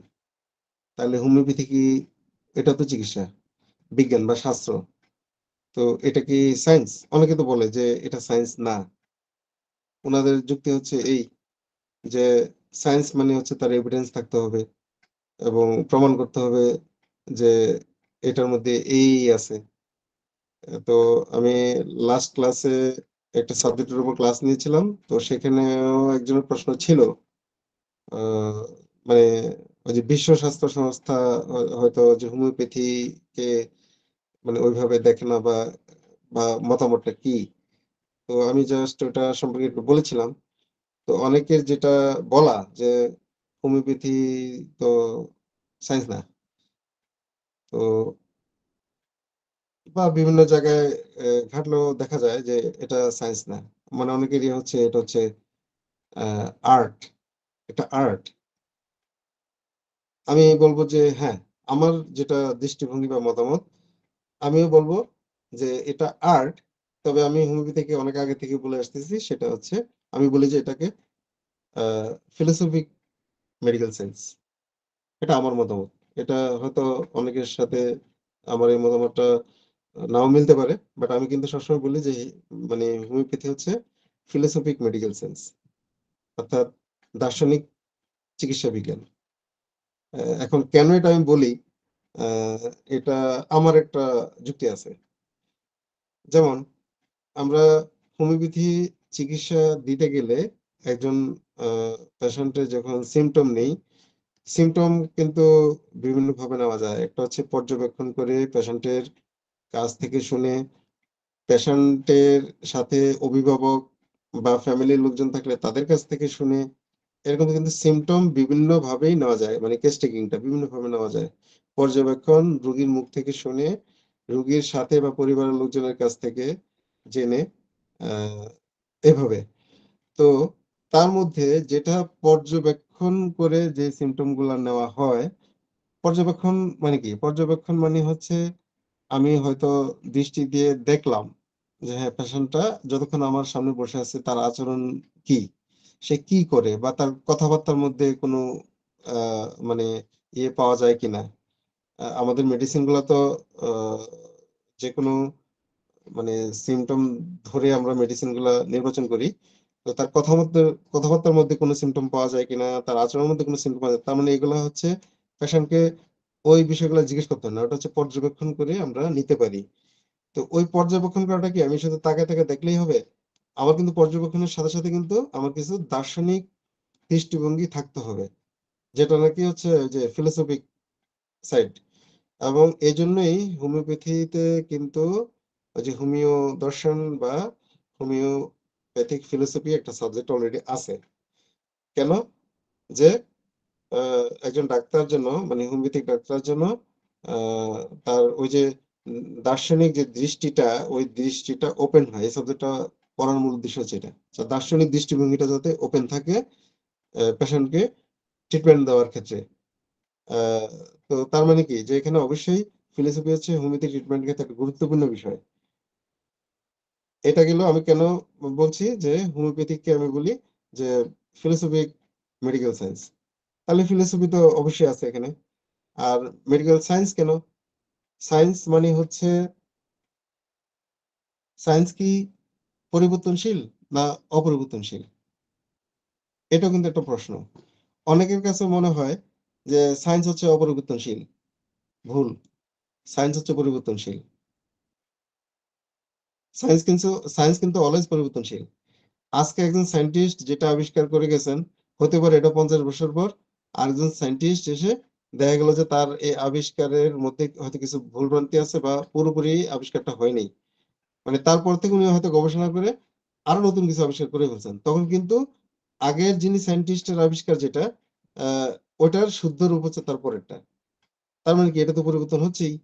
তাহলে হোমিওপ্যাথি কি এটা তো চিকিৎসা বিজ্ঞান বা শাস্ত্র। তো এটা কি সায়েন্স? অনেকে তো বলে যে এটা সায়েন্স না। উনাদের যুক্তি হচ্ছে এই যে সায়েন্স মানে হচ্ছে তার এভিডেন্স থাকতে হবে। এবং প্রমাণ করতে হবে যে এটার মধ্যে এই আছে। তো আমি লাস্ট ক্লাসে একটা সাবজেক্টের উপর ক্লাস নিয়েছিলাম। তো সেখানেও একজনের প্রশ্ন ছিল আ মানে ওই যে বিশ্ব স্বাস্থ্য সংস্থা হয়তো যে হোমিওপ্যাথিকে মানে ওইভাবে দেখে না বা মতামতটা কি? তো আমি জাস্ট ওটা সম্পর্কে একটু বলেছিলাম। তো অনেকের যেটা বলা যে হোমিওপ্যাথি তো সায়েন্স না। তো বা বিভিন্ন জায়গায় ঘাটলেও দেখা যায় যে এটা সায়েন্স না। মানে অনেকেরই হচ্ছে এটা হচ্ছে আ আর্ট। এটা আর্ট। আমি বলব যে হ্যাঁ, আমার যেটা দৃষ্টিভঙ্গি বা মতামত, আমিও বলব যে এটা আর্ট। তবে আমি হোমিওপ্যাথিকে অনেক আগে থেকে বলে আসতেছি সেটা হচ্ছে আমি বলি যে এটাকে আ ফিলোসফিক মেডিকেল সায়েন্স। এটা আমার মতামত। এটা হয়তো অনেকের সাথে আমার এই মতামতটা নাও মিলতে পারে। বাট আমি কিন্তু সবসময় বলি যে মানে হোমিওপ্যাথি হচ্ছে ফিলোসফিক মেডিকেল সায়েন্স। অর্থাৎ দার্শনিক চিকিৎসা বিজ্ঞান। এখন কেন এটা আমি বলি? আ এটা আমার একটা যুক্তি আছে। যেমন আমরা হোমিওপ্যাথি চিকিৎসা দিতে গেলে একজন আ পেশেন্টের যখন সিম্পটম নেই, সিম্পটম কিন্তু বিভিন্নভাবে নেওয়া যায়। একটা হচ্ছে পর্যবেক্ষণ করে পেশেন্টের কাছ থেকে শুনে, পেশেন্টের সাথে অভিভাবক বা ফ্যামিলির লোকজন থাকলে তাদের কাছ থেকে শুনে, এরকম কিন্তু সিম্পটম বিভিন্নভাবেই নেওয়া যায়। মানে কেস টেকিং টা বিভিন্নভাবে নেওয়া যায়। পর্যবেক্ষণ, রোগীর মুখ থেকে শুনে, রোগীর সাথে বা পরিবারের লোকজনের কাছ থেকে জেনে, আ এভাবে। তো তার মধ্যে যেটা পর্যবেক্ষণ করে যে সিম্পটম গুলা নেওয়া হয়, পর্যবেক্ষণ মানে কি? পর্যবেক্ষণ মানে হচ্ছে আমি হয়তো দৃষ্টি দিয়ে দেখলাম যে হ্যাঁ, পেশেন্টটা যতক্ষণ আমার সামনে বসে আছে তার আচরণ কি? সে কি করে? বা তার কথাবার্তার মধ্যে কোনো আ মানে ইয়ে পাওয়া যায় কিনা? আমাদের মেডিসিন গুলা তো আ যেকোনো মানে সিম্পটম ধরে আমরা মেডিসিন গুলা নির্বাচন করি। তো তার কথাবার্তার মধ্যে কোনো সিম্পটম পাওয়া যায় কিনা, তার আচরণের মধ্যে কোনো সিম্পটম পাওয়া যায়। তার মানে এগুলা হচ্ছে পেশেন্টকে ওই বিষয়গুলো জিজ্ঞেস করতে হয় না। ওটা হচ্ছে পর্যবেক্ষণ করে আমরা নিতে পারি। তো ওই পর্যবেক্ষণ করাটা কি আমি শুধু তাকায় দেখলেই হবে? আমার কিন্তু পর্যবেক্ষণের সাথে কিন্তু আমার কিছু দার্শনিক দৃষ্টিভঙ্গি থাকতে হবে। যেটা নাকি হচ্ছে ওই যে ফিলোসফিক সাইড। এবং এজন্যই হোমিওপ্যাথিতে কিন্তু ওই যে হোমিও দর্শন বা হোমিওপ্যাথিক ফিলোসফি একটা সাবজেক্ট অলরেডি আছে। কেন? যে আ একজন ডাক্তার জন্য মানে হোমিওপ্যাথিক ডাক্তারের জন্য আ তার ওই যে দার্শনিক যে দৃষ্টিটা, ওই দৃষ্টিটা ওপেন হয়। এই সাবজেক্টটা পড়ার মূল উদ্দেশ্য হচ্ছে এটা। দার্শনিক দৃষ্টিভঙ্গিটা যাতে ওপেন থাকে পেশেন্টকে ট্রিটমেন্ট দেওয়ার ক্ষেত্রে। আ তো তার মানে কি? যে এখানে অবশ্যই ফিলোসফি হচ্ছে হোমিওপ্যাথি ট্রিটমেন্টের ক্ষেত্রে একটা গুরুত্বপূর্ণ বিষয়। এটা গেল আমি কেন বলছি যে হোমিওপ্যাথিককে আমি বলি যে ফিলোসফিক মেডিকেল সায়েন্স। তাহলে ফিলোসফি তো অবশ্যই আছে এখানে। আর মেডিকেল সায়েন্স কেন? সায়েন্স মানে হচ্ছে সায়েন্স কি পরিবর্তনশীল না অপরিবর্তনশীল? এটাও কিন্তু একটা প্রশ্ন। অনেকের কাছে মনে হয় যে সায়েন্স হচ্ছে অপরিবর্তনশীল। ভুল। সায়েন্স হচ্ছে পরিবর্তনশীল। সায়েন্স কিন্তু সায়েন্স কিন্তু অলওয়েজ পরিবর্তনশীল। আজকে একজন সায়েন্টিস্ট যেটা আবিষ্কার করে গেছেন, হতে পারে এটা ৫০ বছর পর আরেকজন সায়েন্টিস্ট এসে দেখা গেল যে তার এই আবিষ্কারের মধ্যে হয়তো কিছু ভুলভ্রান্তি আছে বা পুরোপুরি আবিষ্কারটা হয়নি। মানে তারপর থেকে উনি হয়তো গবেষণা করে আরো নতুন কিছু আবিষ্কার করে ফেলছেন। তখন কিন্তু আগের যিনি সায়েন্টিস্টের আবিষ্কার যেটা আ ওটার শুদ্ধ রূপ হচ্ছে তার পরেরটা। তার মানে কি এটা তো পরিবর্তন হচ্ছেই।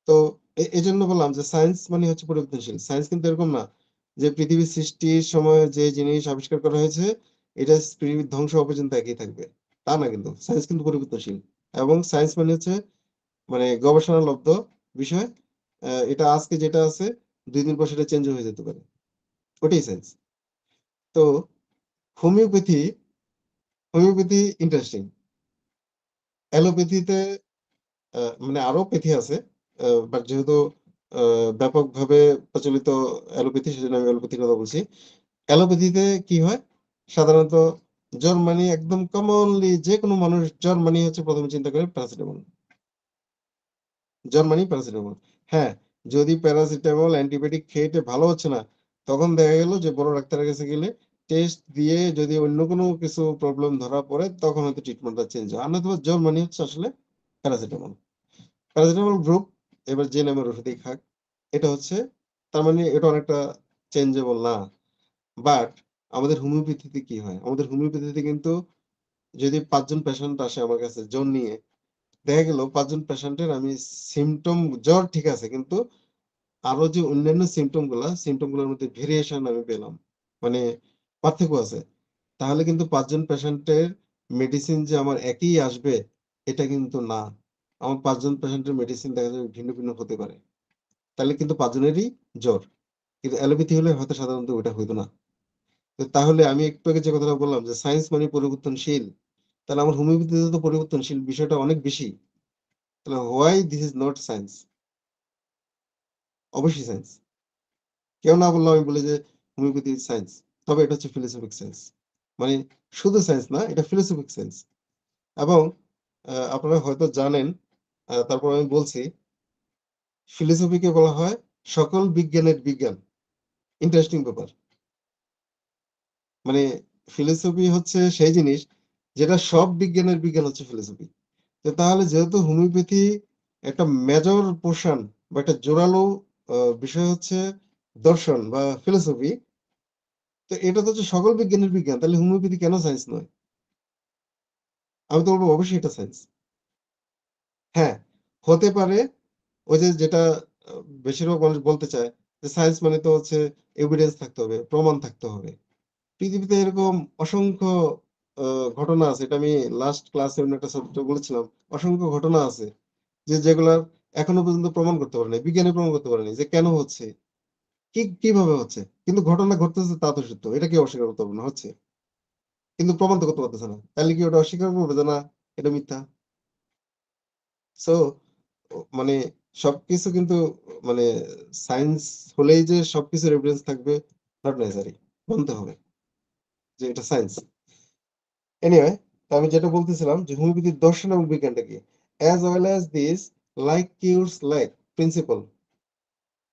তো এজন্য বললাম যে সায়েন্স মানে হচ্ছে পরিবর্তনশীল। সায়েন্স কিন্তু এরকম না যে পৃথিবীর সৃষ্টির সময় যে জিনিস আবিষ্কার করা হয়েছে এটা পৃথিবীর ধ্বংস হওয়া পর্যন্ত একই থাকবে। তা না কিন্তু। সায়েন্স কিন্তু পরিবর্তনশীল। এবং সায়েন্স মানে হচ্ছে মানে গবেষণালব্ধ বিষয়। এটা আজকে যেটা আছে ২ দিন পর সেটা চেঞ্জ হয়ে যেতে পারে। ওটাই সায়েন্স। তো হোমিওপ্যাথি, হোমিওপ্যাথি ইন্টারেস্টিং। অ্যালোপ্যাথিতে মানে আরো প্যাথি আছে। বাট যেহেতু আ ব্যাপকভাবে প্রচলিত অ্যালোপ্যাথি সেজন্য আমি অ্যালোপ্যাথির কথা বলছি। অ্যালোপ্যাথিতে কি হয়? সাধারণত জ্বর মানে একদম কমনলি যে কোনো মানুষ জ্বর মানে হচ্ছে প্রথমে চিন্তা করে প্যারাসিটামল। জ্বর মানেই প্যারাসিটামল। হ্যাঁ, যদি প্যারাসিটামল অ্যান্টিবায়োটিক খেয়ে ভালো হচ্ছে না, তখন দেখা গেল যে বড় ডাক্তারের কাছে গেলে টেস্ট দিয়ে যদি অন্য কোনো কিছু প্রবলেম ধরা পড়ে তখন হয়তো ট্রিটমেন্টটা চেঞ্জ হয়। আর নয়তোবা জ্বর মানে হচ্ছে আসলে প্যারাসিটামল। প্যারাসিটামল গ্রুপ এবার যে নামের ওষুধই খাক, এটা হচ্ছে তার মানে এটা অনেকটা চেঞ্জেবল না। বাট আমাদের হোমিওপ্যাথিতে কি হয়? আমাদের হোমিওপ্যাথিতে কিন্তু যদি ৫ জন পেশেন্ট আসে আমার কাছে জ্বর নিয়ে, দেখা গেল ৫ জন পেশেন্টের আমি সিম্পটম জ্বর ঠিক আছে কিন্তু আরো যে অন্যান্য সিম্পটম গুলোর মধ্যে ভেরিয়েশন আমি পেলাম। মানে পার্থক্য আছে। তাহলে কিন্তু ৫ জন পেশেন্টের মেডিসিন যে আমার একই আসবে এটা কিন্তু না। আমার ৫ জন পেশেন্টের মেডিসিন দেখা যাবে ভিন্ন, ভিন্ন হতে পারে। তাহলে কিন্তু ৫ জনেরই জ্বর। কিন্তু অ্যালোপ্যাথি হলে হয়তো সাধারণত ওইটা হইতো না। তো তাহলে আমি একটু আগে যে কথাটা বললাম যে সায়েন্স মানে পরিবর্তনশীল। তাহলে আমার হোমিওপ্যাথিতে তো পরিবর্তনশীল বিষয়টা অনেক বেশি। তাহলে why this is not science? অবশ্যই সায়েন্স। কেউ না বললেও আমি বলি যে হোমিওপ্যাথি ইজ সায়েন্স। তবে এটা হচ্ছে ফিলোসফিক সায়েন্স। মানে শুধু সায়েন্স না, এটা ফিলোসফিক সায়েন্স। এবং আপনারা হয়তো জানেন, তারপর আমি বলছি, ফিলোসফিকে বলা হয় সকল বিজ্ঞানের বিজ্ঞান। ইন্টারেস্টিং ব্যাপার। মানে ফিলোসফি হচ্ছে সেই জিনিস যেটা সব বিজ্ঞানের বিজ্ঞান হচ্ছে ফিলোসফি। তো তাহলে যেহেতু হোমিওপ্যাথি একটা মেজর পোরশন বা একটা জোরালো বিষয় হচ্ছে দর্শন বা ফিলোসফি, তো এটা তো হচ্ছে সকল বিজ্ঞানের বিজ্ঞান। তাহলে হোমিওপ্যাথি কেন সায়েন্স নয়? আমি তো বলব অবশ্যই এটা সায়েন্স। হ্যাঁ, হতে পারে ওই যে যেটা আ বেশিরভাগ মানুষ বলতে চায় যে সায়েন্স মানে তো হচ্ছে এভিডেন্স থাকতে হবে, প্রমাণ থাকতে হবে। পৃথিবীতে এরকম অসংখ্য আ ঘটনা আছে। এটা আমি লাস্ট ক্লাসে অন্য একটা সাবজেক্টে বলেছিলাম। অসংখ্য ঘটনা আছে যেগুলার এখনো পর্যন্ত প্রমাণ করতে পারে নাই। বিজ্ঞানী প্রমাণ করতে পারে নাই যে কেন হচ্ছে, কিভাবে হচ্ছে। কিন্তু ঘটনা ঘটতেছে তা তো সত্য। এটা কেউ অস্বীকার করতে পারবে না, হচ্ছে। কিন্তু প্রমাণ তো করতে পারতেছে না। তাইলে কি ওটা অস্বীকার করবে যে না এটা মিথ্যা? সো মানে সবকিছু কিন্তু মানে সায়েন্স হলেই যে সবকিছুর এভিডেন্স থাকবে নট নেসেসারি। মানতে হবে যে এটা সায়েন্স। এনিওয়ে, তো আমি যেটা বলতেছিলাম যে হোমিওপ্যাথির দর্শন এবং বিজ্ঞানটা কি? As well as this like cures like principle,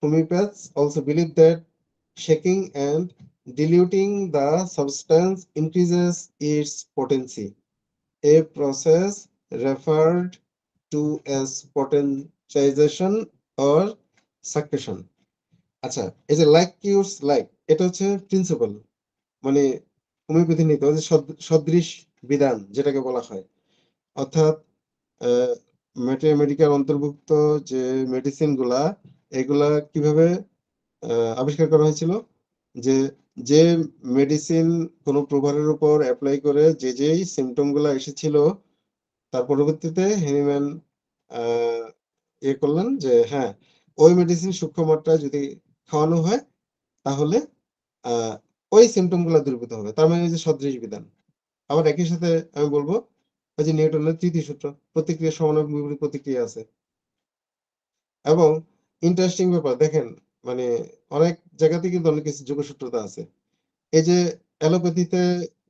homeopaths also believe that shaking and diluting the substance increases its potency. A process referred to as potentization or succussion. আচ্ছা, এই যে লাইক কিউরস লাইক এটা হচ্ছে প্রিন্সিপাল। মানে হোমিওপ্যাথি নীতি যে সদৃশ বিধান যেটাকে বলা হয়। অর্থাৎ মেডিকেল অন্তর্ভুক্ত যে মেডিসিন গুলা এগুলা কিভাবে আবিষ্কার করা হয়েছিল? যে যে মেডিসিন কোনো প্রভারের উপর এপ্লাই করে যেই সিম্পটম গুলা এসেছিল তার পরবর্তীতে হ্যানিম্যান আহ করলেন যে হ্যাঁ ওই মেডিসিন সূক্ষ্ম মাত্রায় যদি খাওয়ানো হয় তাহলে আহ ওই সিমটম গুলা দূরীভূত হবে। তার মানে এই যে সদৃশ বিধান। আবার একই সাথে আমি বলবো ওই যে নিউটনের তৃতীয় সূত্র, প্রতিক্রিয়া সমানুপাতিক বিপরীত প্রতিক্রিয়া আছে। এবং ইন্টারেস্টিং ব্যাপার দেখেন, মানে অনেক জায়গাতে কিন্তু অনেক কিছু যোগসূত্রতা আছে। এই যে অ্যালোপ্যাথিতে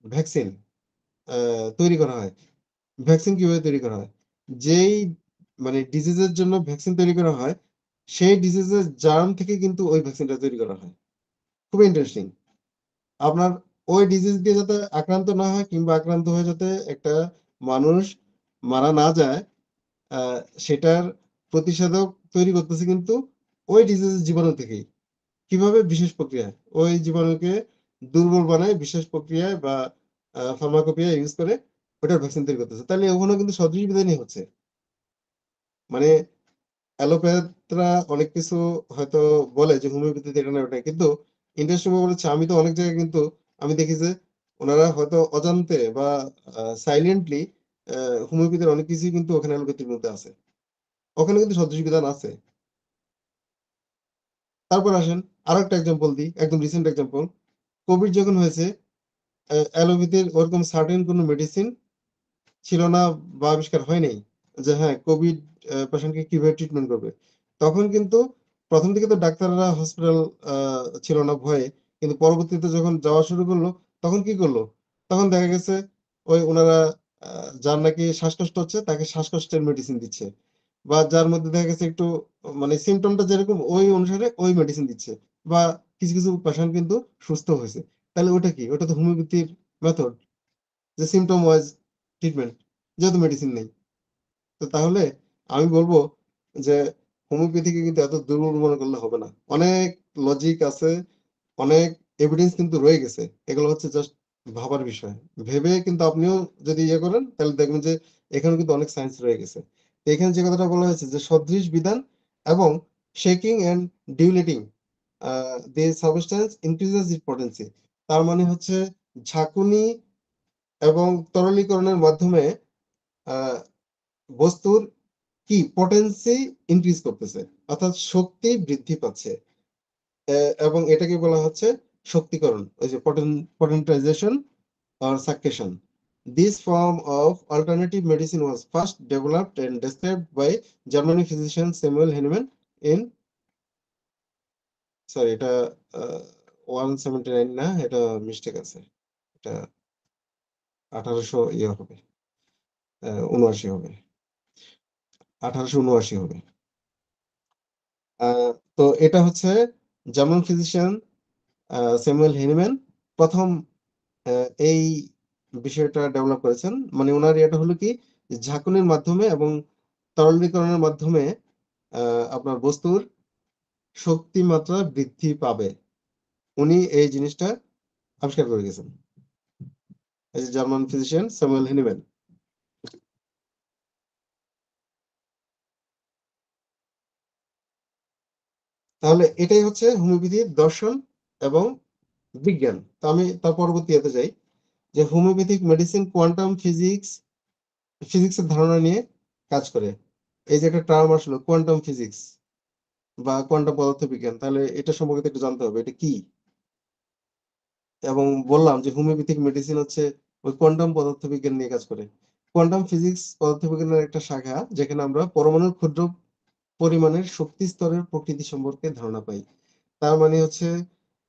ভ্যাকসিন তৈরি করা হয়। ভ্যাকসিন কিভাবে তৈরি করা হয়? যেই মানে ডিজিজের জন্য ভ্যাকসিন তৈরি করা হয়, সেই ডিজিজের জার্ম থেকে কিন্তু ওই ভ্যাকসিনটা তৈরি করা হয়। খুবই ইন্টারেস্টিং। আপনার ওই ডিজিজ দিয়ে যাতে আক্রান্ত না হয় কিংবা আক্রান্ত হয়ে যাতে একটা মানুষ মারা না যায়, আ সেটার প্রতিষেধক তৈরি করতেছে কিন্তু ওই ডিজিজের জীবাণু থেকেই। কিভাবে? বিশেষ প্রক্রিয়ায়। ওই জীবাণুকে দুর্বল বানায় বিশেষ প্রক্রিয়ায় বা ফার্মাকোপিয়া ইউজ করে ওটার ভ্যাকসিন তৈরি করতেছে। তাইলে ওখানেও কিন্তু সদৃশ বিধানই হচ্ছে। মানে অ্যালোপ্যাথরা অনেক কিছু হয়তো বলে যে হোমিওপ্যাথিতে এটা না ওটা। কিন্তু ইন্টারেস্টিং ব্যাপার হচ্ছে আমি তো অনেক জায়গায় কিন্তু আমি দেখি যে উনারা হয়তো অজান্তে বা সাইলেন্টলি হোমিওপ্যাথির অনেক কিছুই কিন্তু ওখানে অ্যালোপ্যাথির মধ্যে আছে। ওখানে কিন্তু সদৃশ বিধান আছে। তারপর আসেন আরেকটা এক্সাম্পল দিই, একদম রিসেন্ট এক্সাম্পল। কোভিড যখন হয়েছে অ্যালোপ্যাথির ওরকম সার্টেন কোনো মেডিসিন ছিল না বা আবিষ্কার হয় নাই। যে হ্যাঁ, কোভিড পেশেন্টকে কিভাবে ট্রিটমেন্ট করবে। তখন কিন্তু ১ম দিকে তো ডাক্তাররা হসপিটাল ছিল না ভয়ে। কিন্তু পরবর্তীতে যখন যাওয়া শুরু করলো, তখন কি করলো? তখন দেখা গেছে ওই ওনারা যার নাকি শ্বাসকষ্ট হচ্ছে তাকে শ্বাসকষ্টের মেডিসিন দিচ্ছে, বা যার মধ্যে দেখা গেছে একটু মানে সিমটমটা যেরকম ওই অনুসারে ওই মেডিসিন দিচ্ছে, বা কিছু কিছু পেশেন্ট কিন্তু সুস্থ হয়েছে। তাহলে ওটা কি? ওটা তো হোমিওপ্যাথির মেথড, যে সিমটম ওয়াইজ ট্রিটমেন্ট, যেহেতু মেডিসিন নেই। তো তাহলে আমি বলবো যে হোমিওপ্যাথিকে কিন্তু এত দুর্বল মনে করলে হবে না। অনেক লজিক আছে, অনেক এভিডেন্স কিন্তু রয়ে গেছে। এগুলো হচ্ছে জাস্ট ভাবার বিষয়। ভেবে কিন্তু আপনিও যদি ইয়ে করেন তাহলে দেখবেন যে এখানে কিন্তু অনেক সায়েন্স রয়ে গেছে। তো এখানে যে কথাটা বলা হয়েছে যে সদৃশ বিধান এবং shaking and diluting the substance increases it potency. তার মানে হচ্ছে ঝাঁকুনি এবং তরলীকরণের মাধ্যমে আহ বস্তুর কি পটেন্সি ইনক্রিজ করতেছে, অর্থাৎ শক্তি বৃদ্ধি পাচ্ছে। এবং এটাকে বলা হচ্ছে শক্তিকরণ, ওই যে potentization or succussion. This form of alternative medicine was first developed and described by German physician Samuel Hahnemann in, sorry এটা 179 না, এটা মিস্টেক আছে, এটা 1800 ইয়ে হবে, 79 হবে, 1879 হবে। তো এটা হচ্ছে জার্মান ফিজিশিয়ান স্যামুয়েল হেনিম্যান প্রথম এই বিষয়টা ডেভেলপ করেছেন। মানে ওনার এটা হলো কি, ঝাঁকুনির মাধ্যমে এবং তরলীকরণের মাধ্যমে আপনার বস্তুর শক্তি মাত্রা বৃদ্ধি পাবে। উনি এই জিনিসটা আবিষ্কার করে গেছেন, এই যে জার্মান ফিজিশিয়ান স্যামুয়েল হেনিম্যান। তাহলে এটাই হচ্ছে হোমিওপ্যাথির দর্শন এবং বিজ্ঞান। তো আমি তার পরবর্তী এতে যাই, যে হোমিওপ্যাথিক মেডিসিন কোয়ান্টাম ফিজিক্সের ধারণা নিয়ে কাজ করে। এই যে একটা টার্ম আসলো কোয়ান্টাম ফিজিক্স বা কোয়ান্টাম পদার্থবিজ্ঞান, তাহলে এটা সম্পর্কে একটু জানতে হবে এটা কি। এবং বললাম যে হোমিওপ্যাথিক মেডিসিন হচ্ছে ওই কোয়ান্টাম পদার্থবিজ্ঞান নিয়ে কাজ করে। কোয়ান্টাম ফিজিক্স পদার্থবিজ্ঞানের একটা শাখা, যেখানে আমরা পরমাণুর ক্ষুদ্র পরিমাণের শক্তি স্তরের প্রকৃতি সম্পর্কে ধারণা পাই। তার মানে হচ্ছে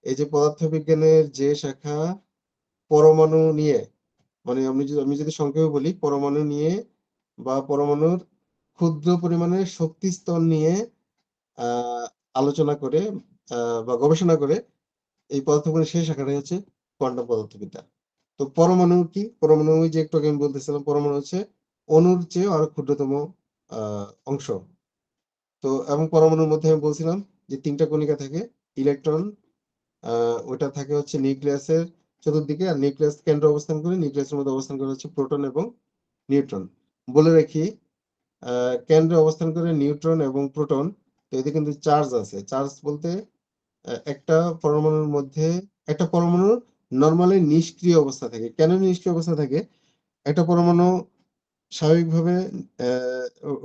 এই যে পদার্থবিজ্ঞানের যে শাখা পরমাণু নিয়ে, মানে আমি যদি সংক্ষেপে বলি, পরমাণু নিয়ে বা পরমাণুর ক্ষুদ্র পরিমাণের শক্তি স্তর নিয়ে আহ আলোচনা করে বা গবেষণা করে, এই পদার্থবিজ্ঞানের সেই শাখাটাই হচ্ছে কোয়ান্টাম পদার্থবিদ্যা। তো পরমাণু কি? পরমাণু ওই যে একটু আগে আমি বলতেছিলাম, পরমাণু হচ্ছে অণুর চেয়ে আরো ক্ষুদ্রতম অংশ। তো এবং পরমাণুর মধ্যে আমি বলছিলাম যে 3টা কণিকা থাকে, ইলেকট্রন, ওটা থাকে হচ্ছে নিউক্লিয়াসের চতুর্দিকে, আর নিউক্লিয়াস কেন্দ্রে অবস্থান করে, নিউক্লিয়াসের মধ্যে অবস্থান করে হচ্ছে প্রোটন এবং নিউট্রন। বলে রাখি, কেন্দ্রে অবস্থান করে নিউট্রন এবং প্রোটন, তো এতে কিন্তু চার্জ আছে। চার্জ বলতে একটা পরমাণুর মধ্যে, একটা পরমাণু নরমালি নিষ্ক্রিয় অবস্থা থাকে। কেন নিষ্ক্রিয় অবস্থা থাকে? একটা পরমাণু স্বাভাবিকভাবে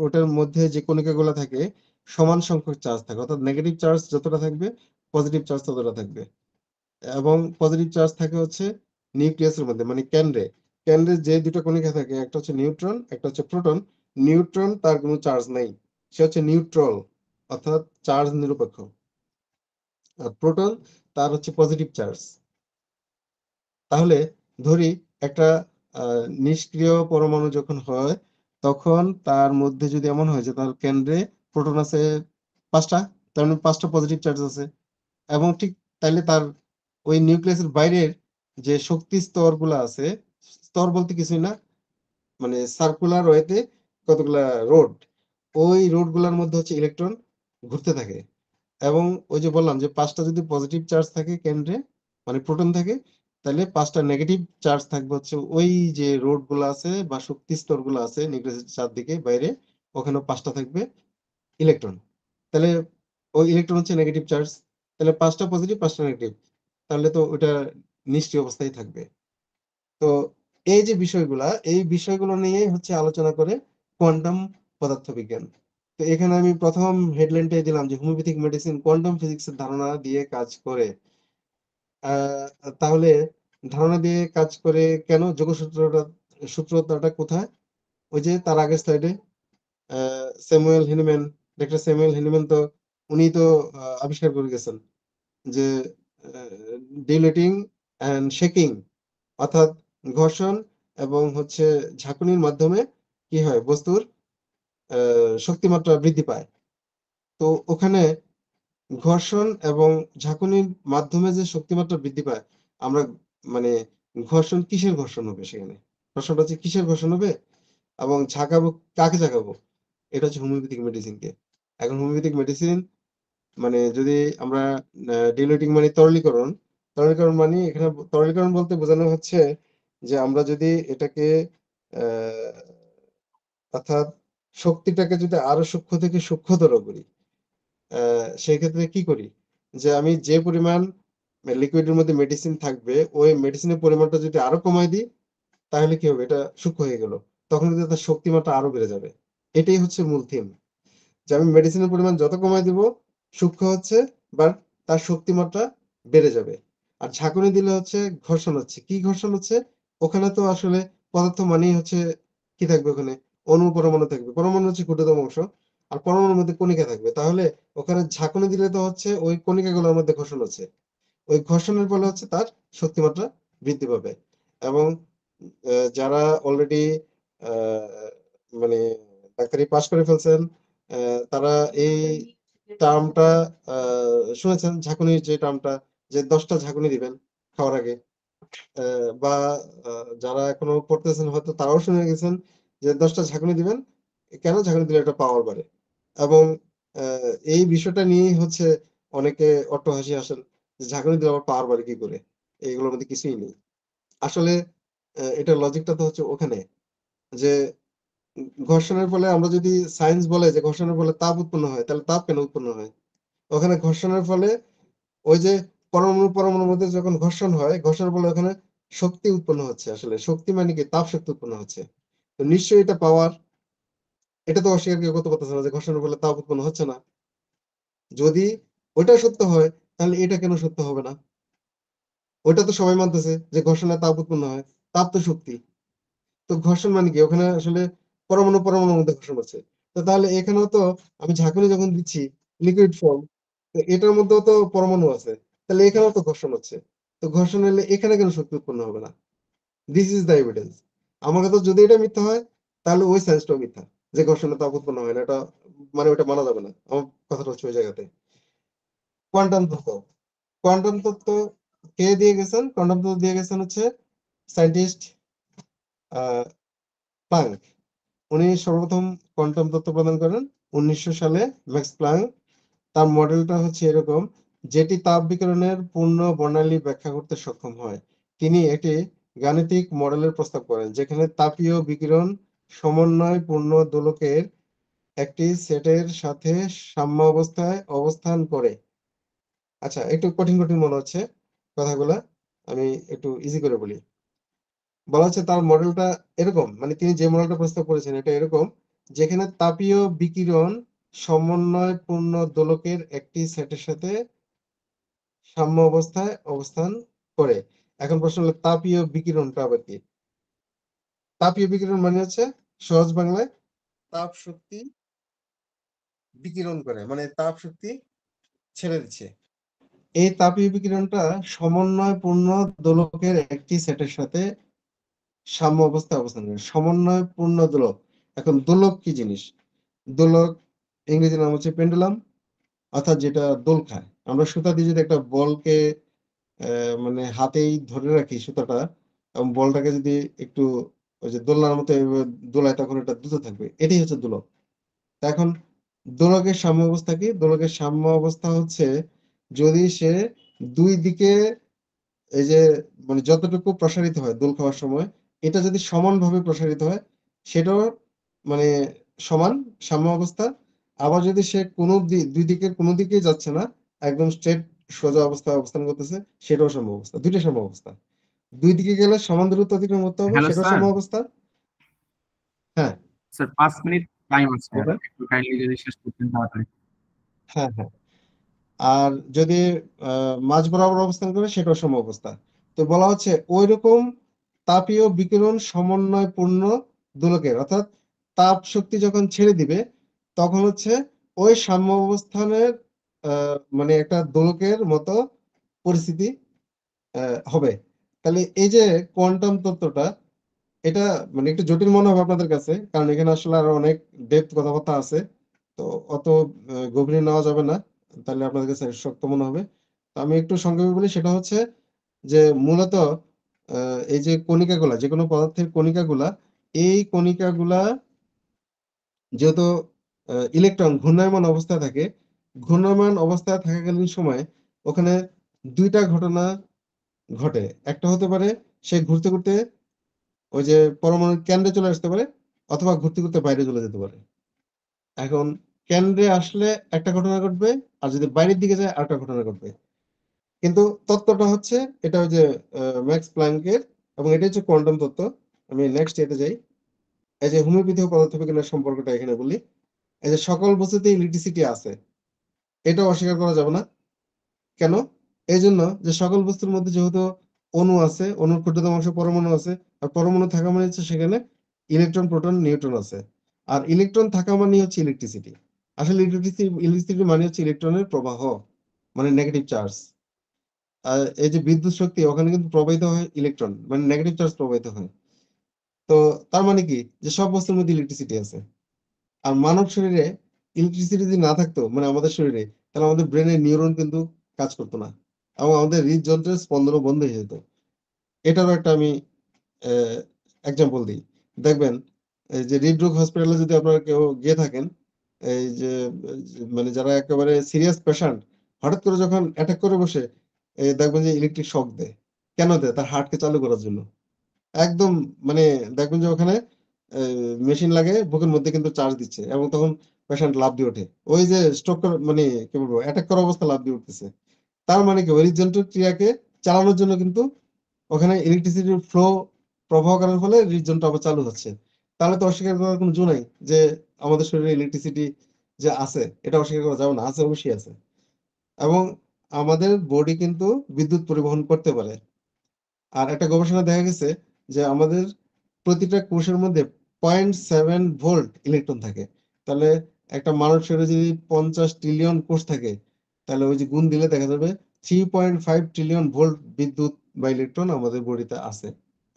ওটার মধ্যে যে কণিকাগুলো থাকে সমান সংখ্যক চার্জ থাকে, অর্থাৎ নেগেটিভ চার্জ যতটা থাকবে পজিটিভ চার্জ ততটা থাকবে। এবং পজিটিভ চার্জ থাকে হচ্ছে নিউক্লিয়াসের মধ্যে, মানে কেন্দ্রে। কেন্দ্রে যে দুটো কণিকা থাকে, একটা হচ্ছে নিউট্রন, একটা হচ্ছে প্রোটন। নিউট্রন তার কোনো চার্জ নাই, সে হচ্ছে নিউট্রাল, অর্থাৎ চার্জ নিরপেক্ষ। আর প্রোটন তার হচ্ছে পজিটিভ চার্জ। তাহলে ধরি একটা নিষ্ক্রিয় পরমাণু যখন হয়, তখন তার মধ্যে যদি এমন হয় যে তার কেন্দ্রে প্রোটন আছে 5টা, তার মানে 5টা পজিটিভ চার্জ আছে। এবং ঠিক তাইলে তার ওই নিউক্লিয়াসের বাইরের যে শক্তি স্তরগুলো আছে, স্তর বলতে কিছুই না, মানে সার্কুলার ওয়েতে কতগুলা রোড, ওই রোড গুলার মধ্যে হচ্ছে ইলেকট্রন ঘুরতে থাকে। এবং ওই যে বললাম যে 5টা যদি পজিটিভ চার্জ থাকে কেন্দ্রে, মানে প্রোটন থাকে, তাহলে 5টা নেগেটিভ চার্জ থাকবে হচ্ছে ওই যে রোড গুলো আছে বা শক্তি স্তর গুলো আছে নিউক্লিয়াসের চারদিকে বাইরে, ওখানে 5টা থাকবে ইলেকট্রন। তাহলে ওই ইলেকট্রন হচ্ছে নেগেটিভ চার্জ, তাহলে 5টা পজিটিভ 5টা নেগেটিভ, তাহলে তো ওটা নিষ্ক্রিয় অবস্থায় থাকবে। তো এই যে বিষয়গুলা, এই বিষয়গুলো নিয়ে হচ্ছে আলোচনা করে কোয়ান্টাম পদার্থবিজ্ঞান। তো এখানে আমি প্রথম হেডলাইনটাই দিলাম যে হোমিওপ্যাথিক মেডিসিন কোয়ান্টাম ফিজিক্সের ধারণা দিয়ে কাজ করে। তাহলে ধারণা দিয়ে কাজ করে কেন? সূত্রটা কোথায়? ওই যে তার আগের স্লাইডে Samuel Hahnemann, doctor Samuel Hahnemann, তো উনি তো আবিষ্কার করে গেছেন যে ডিলেটিং অ্যান্ড শেকিং, অর্থাৎ ঘর্ষণ এবং হচ্ছে ঝাঁকুনির মাধ্যমে কি হয়, বস্তুর শক্তিমাত্রা বৃদ্ধি পায়। তো ওখানে ঘর্ষণ এবং ঝাঁকুনির মাধ্যমে যে শক্তিমাত্রা বৃদ্ধি পায়, আমরা মানে ঘর্ষণ কিসের ঘর্ষণ হবে সেখানে? প্রশ্নটা হচ্ছে কিসের ঘর্ষণ হবে এবং ঝাঁকাবো কাকে ঝাঁকাবো? এটা হচ্ছে হোমিওপ্যাথিক মেডিসিনকে। এখন হোমিওপ্যাথিক মেডিসিন মানে যদি আমরা ডিলুটিং মানে তরলীকরণ, তরলীকরণ মানে এখানে তরলীকরণ বলতে বোঝানো হচ্ছে যে আমরা যদি এটাকে অর্থাৎ শক্তিটাকে যদি আরো সূক্ষ্ম থেকে সূক্ষ্মতর করি, সেই ক্ষেত্রে কি করি, যে আমি যে পরিমাণ লিকুইডের মধ্যে মেডিসিন থাকবে ওই মেডিসিনের পরিমাণটা যদি আরো কমাই দিই, তাহলে কি হবে, এটা সূক্ষ্ম হয়ে গেল, তখন কিন্তু তার শক্তিমাত্রা আরো বেড়ে যাবে। এটাই হচ্ছে মূল থিম, যে আমি মেডিসিনের পরিমাণ যত কমাই দিব সূক্ষ্ম হচ্ছে, বাট তার শক্তিমাত্রা বেড়ে যাবে। আর ঝাঁকুনি দিলে হচ্ছে ঘর্ষণ হচ্ছে। কি ঘর্ষণ হচ্ছে? ওখানে তো আসলে পদার্থ মানেই হচ্ছে কি থাকবে, ওখানে অণু পরমাণু থাকবে, পরমাণু হচ্ছে ক্ষুদ্রতম অংশ, আর পরমাণুর মধ্যে কণিকা থাকবে। তাহলে ওখানে ঝাঁকুনি দিলে তো হচ্ছে ওই কণিকাগুলোর মধ্যে ঘর্ষণ হচ্ছে, ওই ঘর্ষণের ফলে হচ্ছে তার শক্তিমাত্রা বৃদ্ধি পাবে। এবং যারা অলরেডি মানে ডাক্তারি পাশ করে ফেলছেন, তারা এই টার্মটা শুনেছেন, ঝাঁকুনির যে টার্মটা, যে 10টা ঝাঁকুনি দিবেন খাওয়ার আগে। বা যারা এখনো পড়তেছেন হয়তো তারাও শুনে গেছেন যে 10টা ঝাঁকুনি দিবেন। কেন ঝাঁকুনি দিলে একটা পাওয়ার বাড়ে। এবং এই বিষয়টা নিয়েই হচ্ছে অনেকে অট্টহাসি আসেন যে ঝাঁকুনি দিলে আবার পাওয়ার বাড়ে কি করে? এগুলোর মধ্যে কিছুই নেই। আসলে এটার লজিকটা তো হচ্ছে ওখানে, যে ঘর্ষণের ফলে আমরা যদি সায়েন্স বলে যে ঘর্ষণের ফলে তাপ উৎপন্ন হয়, তাহলে তাপ কেন উৎপন্ন হয়? ওখানে ঘর্ষণের ফলে ওই যে পরমাণুর মধ্যে যখন ঘর্ষণ হয়, ঘর্ষণের ফলে ওখানে শক্তি উৎপন্ন হচ্ছে। আসলে শক্তি মানে কি? তাপ শক্তি উৎপন্ন হচ্ছে। তো নিশ্চয়ই এটা পাওয়ার, এটা তো অস্বীকার কেউ করতে পারতেছে না যে ঘর্ষণের ফলে তাপ উৎপন্ন হচ্ছে না। যদি ওইটা সত্য হয় তাহলে এটা কেন সত্য হবে না? ওইটা তো সবাই মানতেছে যে ঘর্ষণে তাপ উৎপন্ন হয়। তাপ তো শক্তি। তো ঘর্ষণ মানে কি? ওখানে আসলে পরমাণুর মধ্যে ঘর্ষণ হচ্ছে। তো তাহলে এখানেও তো আমি ঝাঁকুনি যখন দিচ্ছি লিকুইড ফর্ম, তো এটার মধ্যেও তো পরমাণু আছে। তাহলে এখানেও তো ঘর্ষণ হচ্ছে। তো ঘর্ষণ হলে এখানে কেন শক্তি উৎপন্ন হবে না? This is the evidence. আমার কথা, যদি এটা মিথ্যা হয় তাহলে ওই সায়েন্সটাও মিথ্যা, যে ঘর্ষণে তাপ উৎপন্ন হয় না, এটা মানে ওটা মানা যাবে না। আমার কথাটা হচ্ছে ওই জায়গাতে। কোয়ান্টাম তত্ত্ব, কোয়ান্টাম তত্ত্ব কে দিয়ে গেছেন? কোয়ান্টাম তত্ত্ব দিয়ে গেছেন হচ্ছে সায়েন্টিস্ট প্লাঙ্ক। উনি সর্বপ্রথম কোয়ান্টাম তত্ত্ব প্রদান করেন 1900 সালে, ম্যাক্স প্লাঙ্ক। তার মডেলটা হচ্ছে এরকম, যেটি তাপ বিকিরণের পূর্ণ বর্ণালী ব্যাখ্যা করতে সক্ষম হয়। তিনি একটি গাণিতিক মডেলের প্রস্তাব করেন যেখানে তাপীয় বিকিরণ সমন্বয়পূর্ণ দোলকের একটি সেটের সাথে সাম্য অবস্থায় অবস্থান করে। আচ্ছা, একটু কঠিন কঠিন মনে হচ্ছে কথাগুলা, আমি একটু ইজি করে বলি। বলা হচ্ছে তার মডেলটা এরকম, মানে তিনি যে মডেলটা প্রস্তাব করেছেন এটা এরকম, যেখানে তাপীয় বিকিরণ সমন্বয়পূর্ণ দোলকের একটি সেটের সাথে সাম্য অবস্থায় অবস্থান করে। এখন প্রশ্ন হলো তাপীয় বিকিরণটা আবার কি? তাপীয় বিকিরণ মানে হচ্ছে সহজ বাংলায় তাপ শক্তি বিকিরণ করে, মানে তাপ শক্তি ছেড়ে দিচ্ছে। এই তাপীয় বিকিরণটা সমন্বয়পূর্ণ দোলকের একটি সেটের সাথে সাম্য অবস্থায় অবস্থান করে। সমন্বয়পূর্ণ দোলক। এখন দোলক কি জিনিস? দোলক ইংরেজি নাম হচ্ছে পেন্ডুলাম, অর্থাৎ যেটা দোল খায়। আমরা সুতা দিয়ে যদি একটা বলকে মানে হাতেই ধরে রাখি সুতাটা, এবং বলটাকে যদি একটু ওই যে দোলনার মতো এভাবে দোলায়, তখন এটা দ্রুত থাকবে। এটাই হচ্ছে দোলক। তা এখন দোলকের সাম্য অবস্থা কি? দোলকের সাম্য অবস্থা হচ্ছে যদি সে দুই দিকে এই যে মানে যতটুকু প্রসারিত হয় দোল খাওয়ার সময়, এটা যদি সমানভাবে প্রসারিত হয়, সেটাও মানে সমান সাম্য অবস্থা। আবার যদি সে দুই দিকের কোনো দিকেই যাচ্ছে না, একদম স্ট্রেট সোজা অবস্থায় অবস্থান করতেছে, সেটাও সাম্য অবস্থা। দুইটা সাম্য অবস্থা। দুই দিকে গেলে সমান দূরত্ব অতিক্রম করতে হবে, হ্যালো সেটাও স্যার। সাম্য অবস্থা। হ্যাঁ, স্যার 5 মিনিট টাইম আছে, বলবেন। একটু কাইন্ডলি যদি শেষ করতেন তাড়াতাড়ি। হ্যাঁ, হ্যাঁ। আর যদি মাঝ বরাবর অবস্থান করে, সেটাও সম অবস্থা। তো বলা হচ্ছে ওইরকম তাপীয় বিকিরণ সমন্বয়পূর্ণ দোলকের, অর্থাৎ তাপ শক্তি যখন ছেড়ে দিবে তখন হচ্ছে ওই সাম্য অবস্থানের মানে একটা দোলকের মতো পরিস্থিতি হবে। তাহলে এই যে কোয়ান্টাম তত্ত্বটা, এটা মানে একটু জটিল মনে হবে আপনাদের কাছে, কারণ এখানে আসলে আরো অনেক ডেপথ কথাবার্তা আছে। তো অত গভীরে নেওয়া যাবে না, তাহলে আপনাদের কাছে শক্ত মনে হবে। তো আমি একটু সংক্ষেপে বলি, সেটা হচ্ছে যে মূলত এই যে কণিকাগুলা, যে কোনো পদার্থের কণিকাগুলা, এই কণিকাগুলা যেহেতু ইলেকট্রন ঘূর্ণায়মান অবস্থায় থাকে, ঘূর্ণায়মান অবস্থায় থাকাকালীন সময় ওখানে দুইটা ঘটনা ঘটে। একটা হতে পারে সে ঘুরতে ঘুরতে ওই যে পরমাণুর কেন্দ্রে চলে আসতে পারে, অথবা ঘুরতে ঘুরতে বাইরে চলে যেতে পারে। এখন কেন্দ্রে আসলে একটা ঘটনা ঘটবে, আর যদি বাইরের দিকে যায় আরেকটা ঘটনা ঘটবে। কিন্তু তত্ত্বটা হচ্ছে এটা ওই যে ম্যাক্স প্ল্যাঙ্কের, এবং এটা হচ্ছে কোয়ান্টাম তত্ত্ব। আমি নেক্সট এতে যাই। এই যে হোমিওপ্যাথি ও পদার্থবিজ্ঞানের সম্পর্কটা এখানে বলি। এই যে সকল বস্তুতে ইলেকট্রিসিটি আছে, এটা অস্বীকার করা যাবে না। কেন? এই জন্য যে সকল বস্তুর মধ্যে যেহেতু অণু আছে, অণুর ক্ষুদ্রতম অংশ পরমাণু আছে, আর পরমাণু থাকা মানে হচ্ছে সেখানে ইলেকট্রন, প্রোটন, নিউট্রন আছে। আর ইলেকট্রন থাকা মানে হচ্ছে ইলেকট্রিসিটি। আসলে ইলেকট্রিসিটি মানে হচ্ছে ইলেকট্রনের প্রবাহ, মানে নেগেটিভ চার্জ। আর এই যে বিদ্যুৎ শক্তি, ওখানে কিন্তু প্রবাহিত হয় ইলেকট্রন, মানে নেগেটিভ চার্জ প্রবাহিত হয়। তো তার মানে কি, যে সব বস্তুর মধ্যে ইলেকট্রিসিটি আছে। আর মানব শরীরে ইলেকট্রিসিটি যদি না থাকতো, মানে আমাদের শরীরে, তাহলে আমাদের ব্রেনের নিউরন কিন্তু কাজ করতো না, এবং আমাদের হৃদযন্ত্রের স্পন্দনও বন্ধ হয়ে যেত। এটারও একটা আমি এক্সাম্পল দিই। দেখবেন এই যে হৃদরোগ হসপিটালে যদি আপনারা কেউ গিয়ে থাকেন, এই যে মানে যারা একেবারে সিরিয়াস পেশেন্ট, হঠাৎ করে যখন অ্যাটাক করে বসে, দেখবেন যে ইলেকট্রিক শক দেয়। কেন দেয়? তার হার্টকে চালু করার জন্য। একদম মানে দেখবেন যে ওখানে মেশিন লাগে, বুকের মধ্যে কিন্তু চার্জ দিচ্ছে, এবং তখন পেশেন্ট লাফ দিয়ে ওঠে। ওই যে স্ট্রোক করা, মানে কি বলবো, অ্যাটাক করা অবস্থা লাফ দিয়ে উঠতেছে। তার মানে কি, ওই হৃদযন্ত্রের ক্রিয়াকে চালানোর জন্য কিন্তু ওখানে ইলেকট্রিসিটির ফ্লো, প্রবাহ করার ফলে হৃদযন্ত্র আবার চালু হচ্ছে। তাহলে তো অস্বীকার করার কোনো জো নাই যে আমাদের শরীরে ইলেকট্রিসিটি যে আছে, এটা অস্বীকার করা যাবে না। আছে, অবশ্যই আছে। এবং আমাদের বডি কিন্তু বিদ্যুৎ পরিবহন করতে পারে। আর একটা গবেষণায় দেখা গেছে যে আমাদের প্রতিটা কোষের মধ্যে 0.7 ভোল্ট ইলেকট্রন থাকে। তাহলে একটা মানব শরীরে যদি 50 ট্রিলিয়ন কোষ থাকে, তাহলে ওই যে গুণ দিলে দেখা যাবে 3.5 ট্রিলিয়ন ভোল্ট বিদ্যুৎ বা ইলেকট্রন আমাদের বডিতে আছে।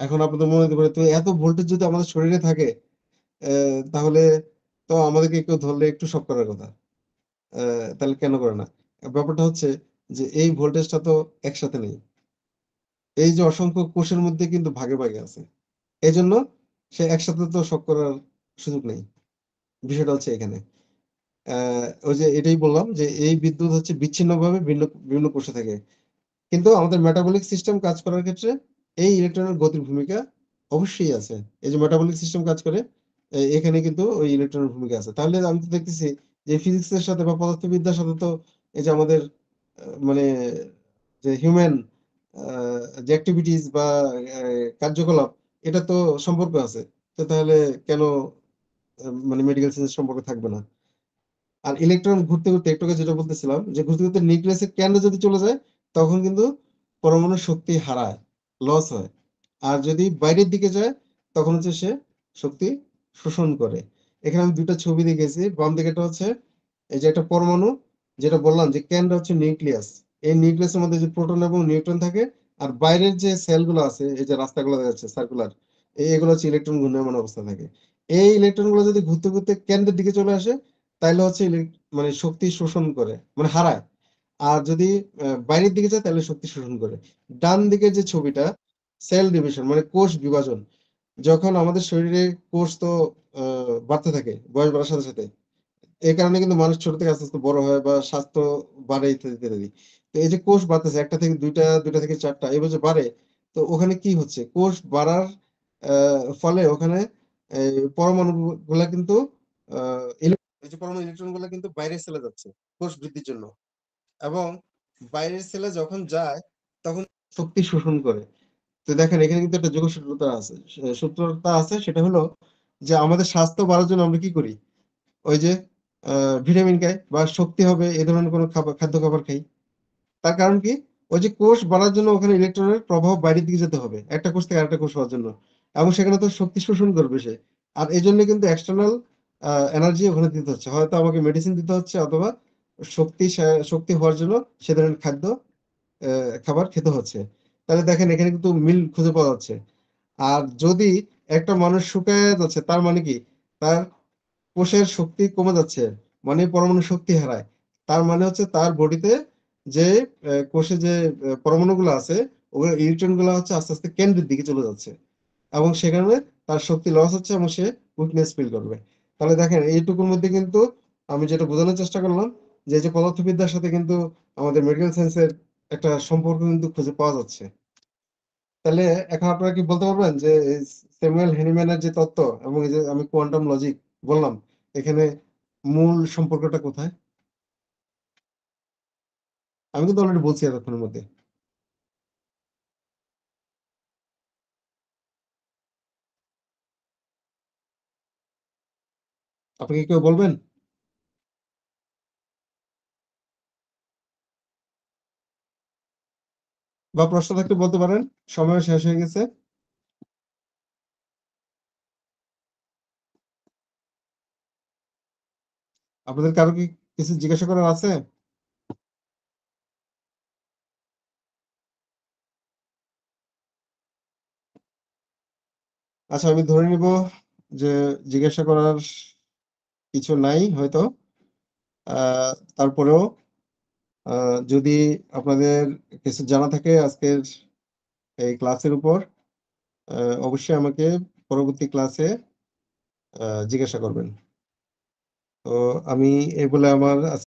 এখন আপনাদের মনে হতে পারে, তো এত ভোল্টেজ যদি আমাদের শরীরে থাকে, তাহলে তো আমাদেরকে কেউ ধরলে একটু শক করার কথা। তাহলে কেন করে না? ব্যাপারটা হচ্ছে যে এই ভোল্টেজটা তো একসাথে নেই। এই যে অসংখ্য কোষের মধ্যে কিন্তু ভাগে ভাগে আছে। এজন্য সে একসাথে তো শক করার সুযোগ নেই। বিষয়টা হচ্ছে এখানে। ওই যে এটাই বললাম যে এই বিদ্যুৎ হচ্ছে বিচ্ছিন্নভাবে ভিন্ন বিভিন্ন কোষে থাকে। কিন্তু আমাদের মেটাবলিক সিস্টেম কাজ করার ক্ষেত্রে এই ইলেকট্রনের গতির ভূমিকা অবশ্যই আছে। এই যে মেটাবলিক সিস্টেম কাজ করে, এখানে কিন্তু ওই ইলেকট্রনের ভূমিকা আছে। তাহলে আমি তো দেখতেছি যে ফিজিক্সের সাথে বা পদার্থবিদ্যার সাথে তো এই যে আমাদের মানে যে হিউম্যান যে অ্যাক্টিভিটিস বা কার্যকলাপ, এটা তো সম্পর্ক আছে। তো তাহলে কেন মানে মেডিকেল সায়েন্স সম্পর্ক থাকবে না? আর ইলেকট্রন ঘুরতে ঘুরতে, একটু আগে যেটা বলতেছিলাম, যে ঘুরতে ঘুরতে নিউক্লিয়াসের কেন্দ্রে যদি চলে যায়, তখন কিন্তু পরমাণু শক্তি হারায়, লস হয়। আর যদি বাইরের দিকে যায়, তখন হচ্ছে সে শক্তি শোষণ করে। এখানে আমি দুইটা ছবি দেখেছি। বাম দিকেটা হচ্ছে এই যে একটা পরমাণু, যেটা বললাম যে কেন্দ্র হচ্ছে নিউক্লিয়াস। এই নিউক্লিয়াসের মধ্যে যে প্রোটন এবং নিউট্রন থাকে, আর বাইরের যে সেলগুলো আছে, এই যে রাস্তাগুলো দেখা যাচ্ছে সার্কুলার, এগুলো হচ্ছে ইলেকট্রন ঘূর্ণায়মান অবস্থা থাকে। এই ইলেকট্রন গুলো যদি ঘুরতে ঘুরতে কেন্দ্রের দিকে চলে আসে, তাহলে হচ্ছে মানে শক্তি শোষণ করে, মানে হারায়। আর যদি বাইরের দিকে যায়, তাহলে শক্তি শোষণ করে। ডান দিকের যে ছবিটা, সেল ডিভিশন মানে কোষ বিভাজন। যখন আমাদের শরীরে কোষ তো বাড়তে থাকে বয়স বাড়ার সাথে সাথে, এই কারণে কিন্তু মানুষ ছোট থেকে আস্তে আস্তে বড় হয় বা স্বাস্থ্য বাড়ে, ইত্যাদি ইত্যাদি। তো এই যে কোষ বাড়তেছে, একটা থেকে দুইটা, দুইটা থেকে চারটা, এবার যে বাড়ে, তো ওখানে কি হচ্ছে, কোষ বাড়ার ফলে ওখানে এই পরমাণু গুলা কিন্তু এই যে পরমাণু ইলেকট্রন গুলা কিন্তু বাইরের সেলে যাচ্ছে কোষ বৃদ্ধির জন্য, এবং বাইরের সেলে যখন যায়, তখন শক্তি শোষণ করে। তো দেখেন এখানে কিন্তু একটা যোগসূত্রতা আছে, সূত্রতা আছে, সেটা হলো যে আমাদের স্বাস্থ্য বাড়ার জন্য আমরা কি করি? ওই যে ভিটামিন খাই, বা শক্তি হবে এই ধরনের কোনো খাবার, খাদ্য খাবার খাই। তার কারণ কি? ওই যে কোষ বাড়ার জন্য ওখানে ইলেকট্রনের প্রবাহ বাইরের দিকে যেতে হবে একটা কোষ থেকে আরেকটা কোষ হওয়ার জন্য, এবং সেখানে তো শক্তি শোষণ করবে সে। আর এই জন্য কিন্তু এক্সটার্নাল এনার্জি ওখানে দিতে হচ্ছে, হয়তো আমাকে মেডিসিন দিতে হচ্ছে, অথবা শক্তি হওয়ার জন্য সে ধরনের খাবার খেতে হচ্ছে। তাহলে দেখেন এখানে কিন্তু মিল খুঁজে পাওয়া যাচ্ছে। আর যদি একটা মানুষ শুকায় যাচ্ছে তার মানে কি তার কোষের শক্তি কমে যাচ্ছে, মানে পরমাণু শক্তি হারায়। তার মানে হচ্ছে তার বডিতে যে কোষে যে পরমাণুগুলো আছে ওগুলো ইলেকট্রন গুলো হচ্ছে আস্তে আস্তে কেন্দ্রের দিকে চলে যাচ্ছে এবং সেখানে তার শক্তি লস হচ্ছে এবং সে উইকনেস ফিল করবে। তাহলে দেখেন এইটুকুর মধ্যে কিন্তু আমি যেটা বোঝানোর চেষ্টা করলাম যে এই যে পদার্থবিদ্যার সাথে কিন্তু আমাদের মেডিকেল সায়েন্সের একটা সম্পর্ক কিন্তু খুঁজে পাওয়া যাচ্ছে। তাহলে এখন আপনারা কি বলতে পারবেন যে এই স্যামুয়েল হ্যানিম্যানের যে তত্ত্ব এবং এই যে আমি কোয়ান্টাম লজিক বললাম এখানে মূল সম্পর্কটা কোথায়? আমি কিন্তু অলরেডি বলছি এতক্ষণের মধ্যে। আপনি কি কেউ বলবেন? বা প্রশ্ন থাকলে বলতে পারেন, সময় শেষ হয়ে গেছে। আপনাদের কারো কি কিছু জিজ্ঞাসা করার আছে? আচ্ছা আমি ধরে নিব যে জিজ্ঞাসা করার কিছু নাই হয়তো। তারপরেও যদি আপনাদের কিছু জানা থাকে আজকের এই ক্লাসের উপর অবশ্যই আমাকে পরবর্তী ক্লাসে জিজ্ঞাসা করবেন। তো আমি এই বলে আমার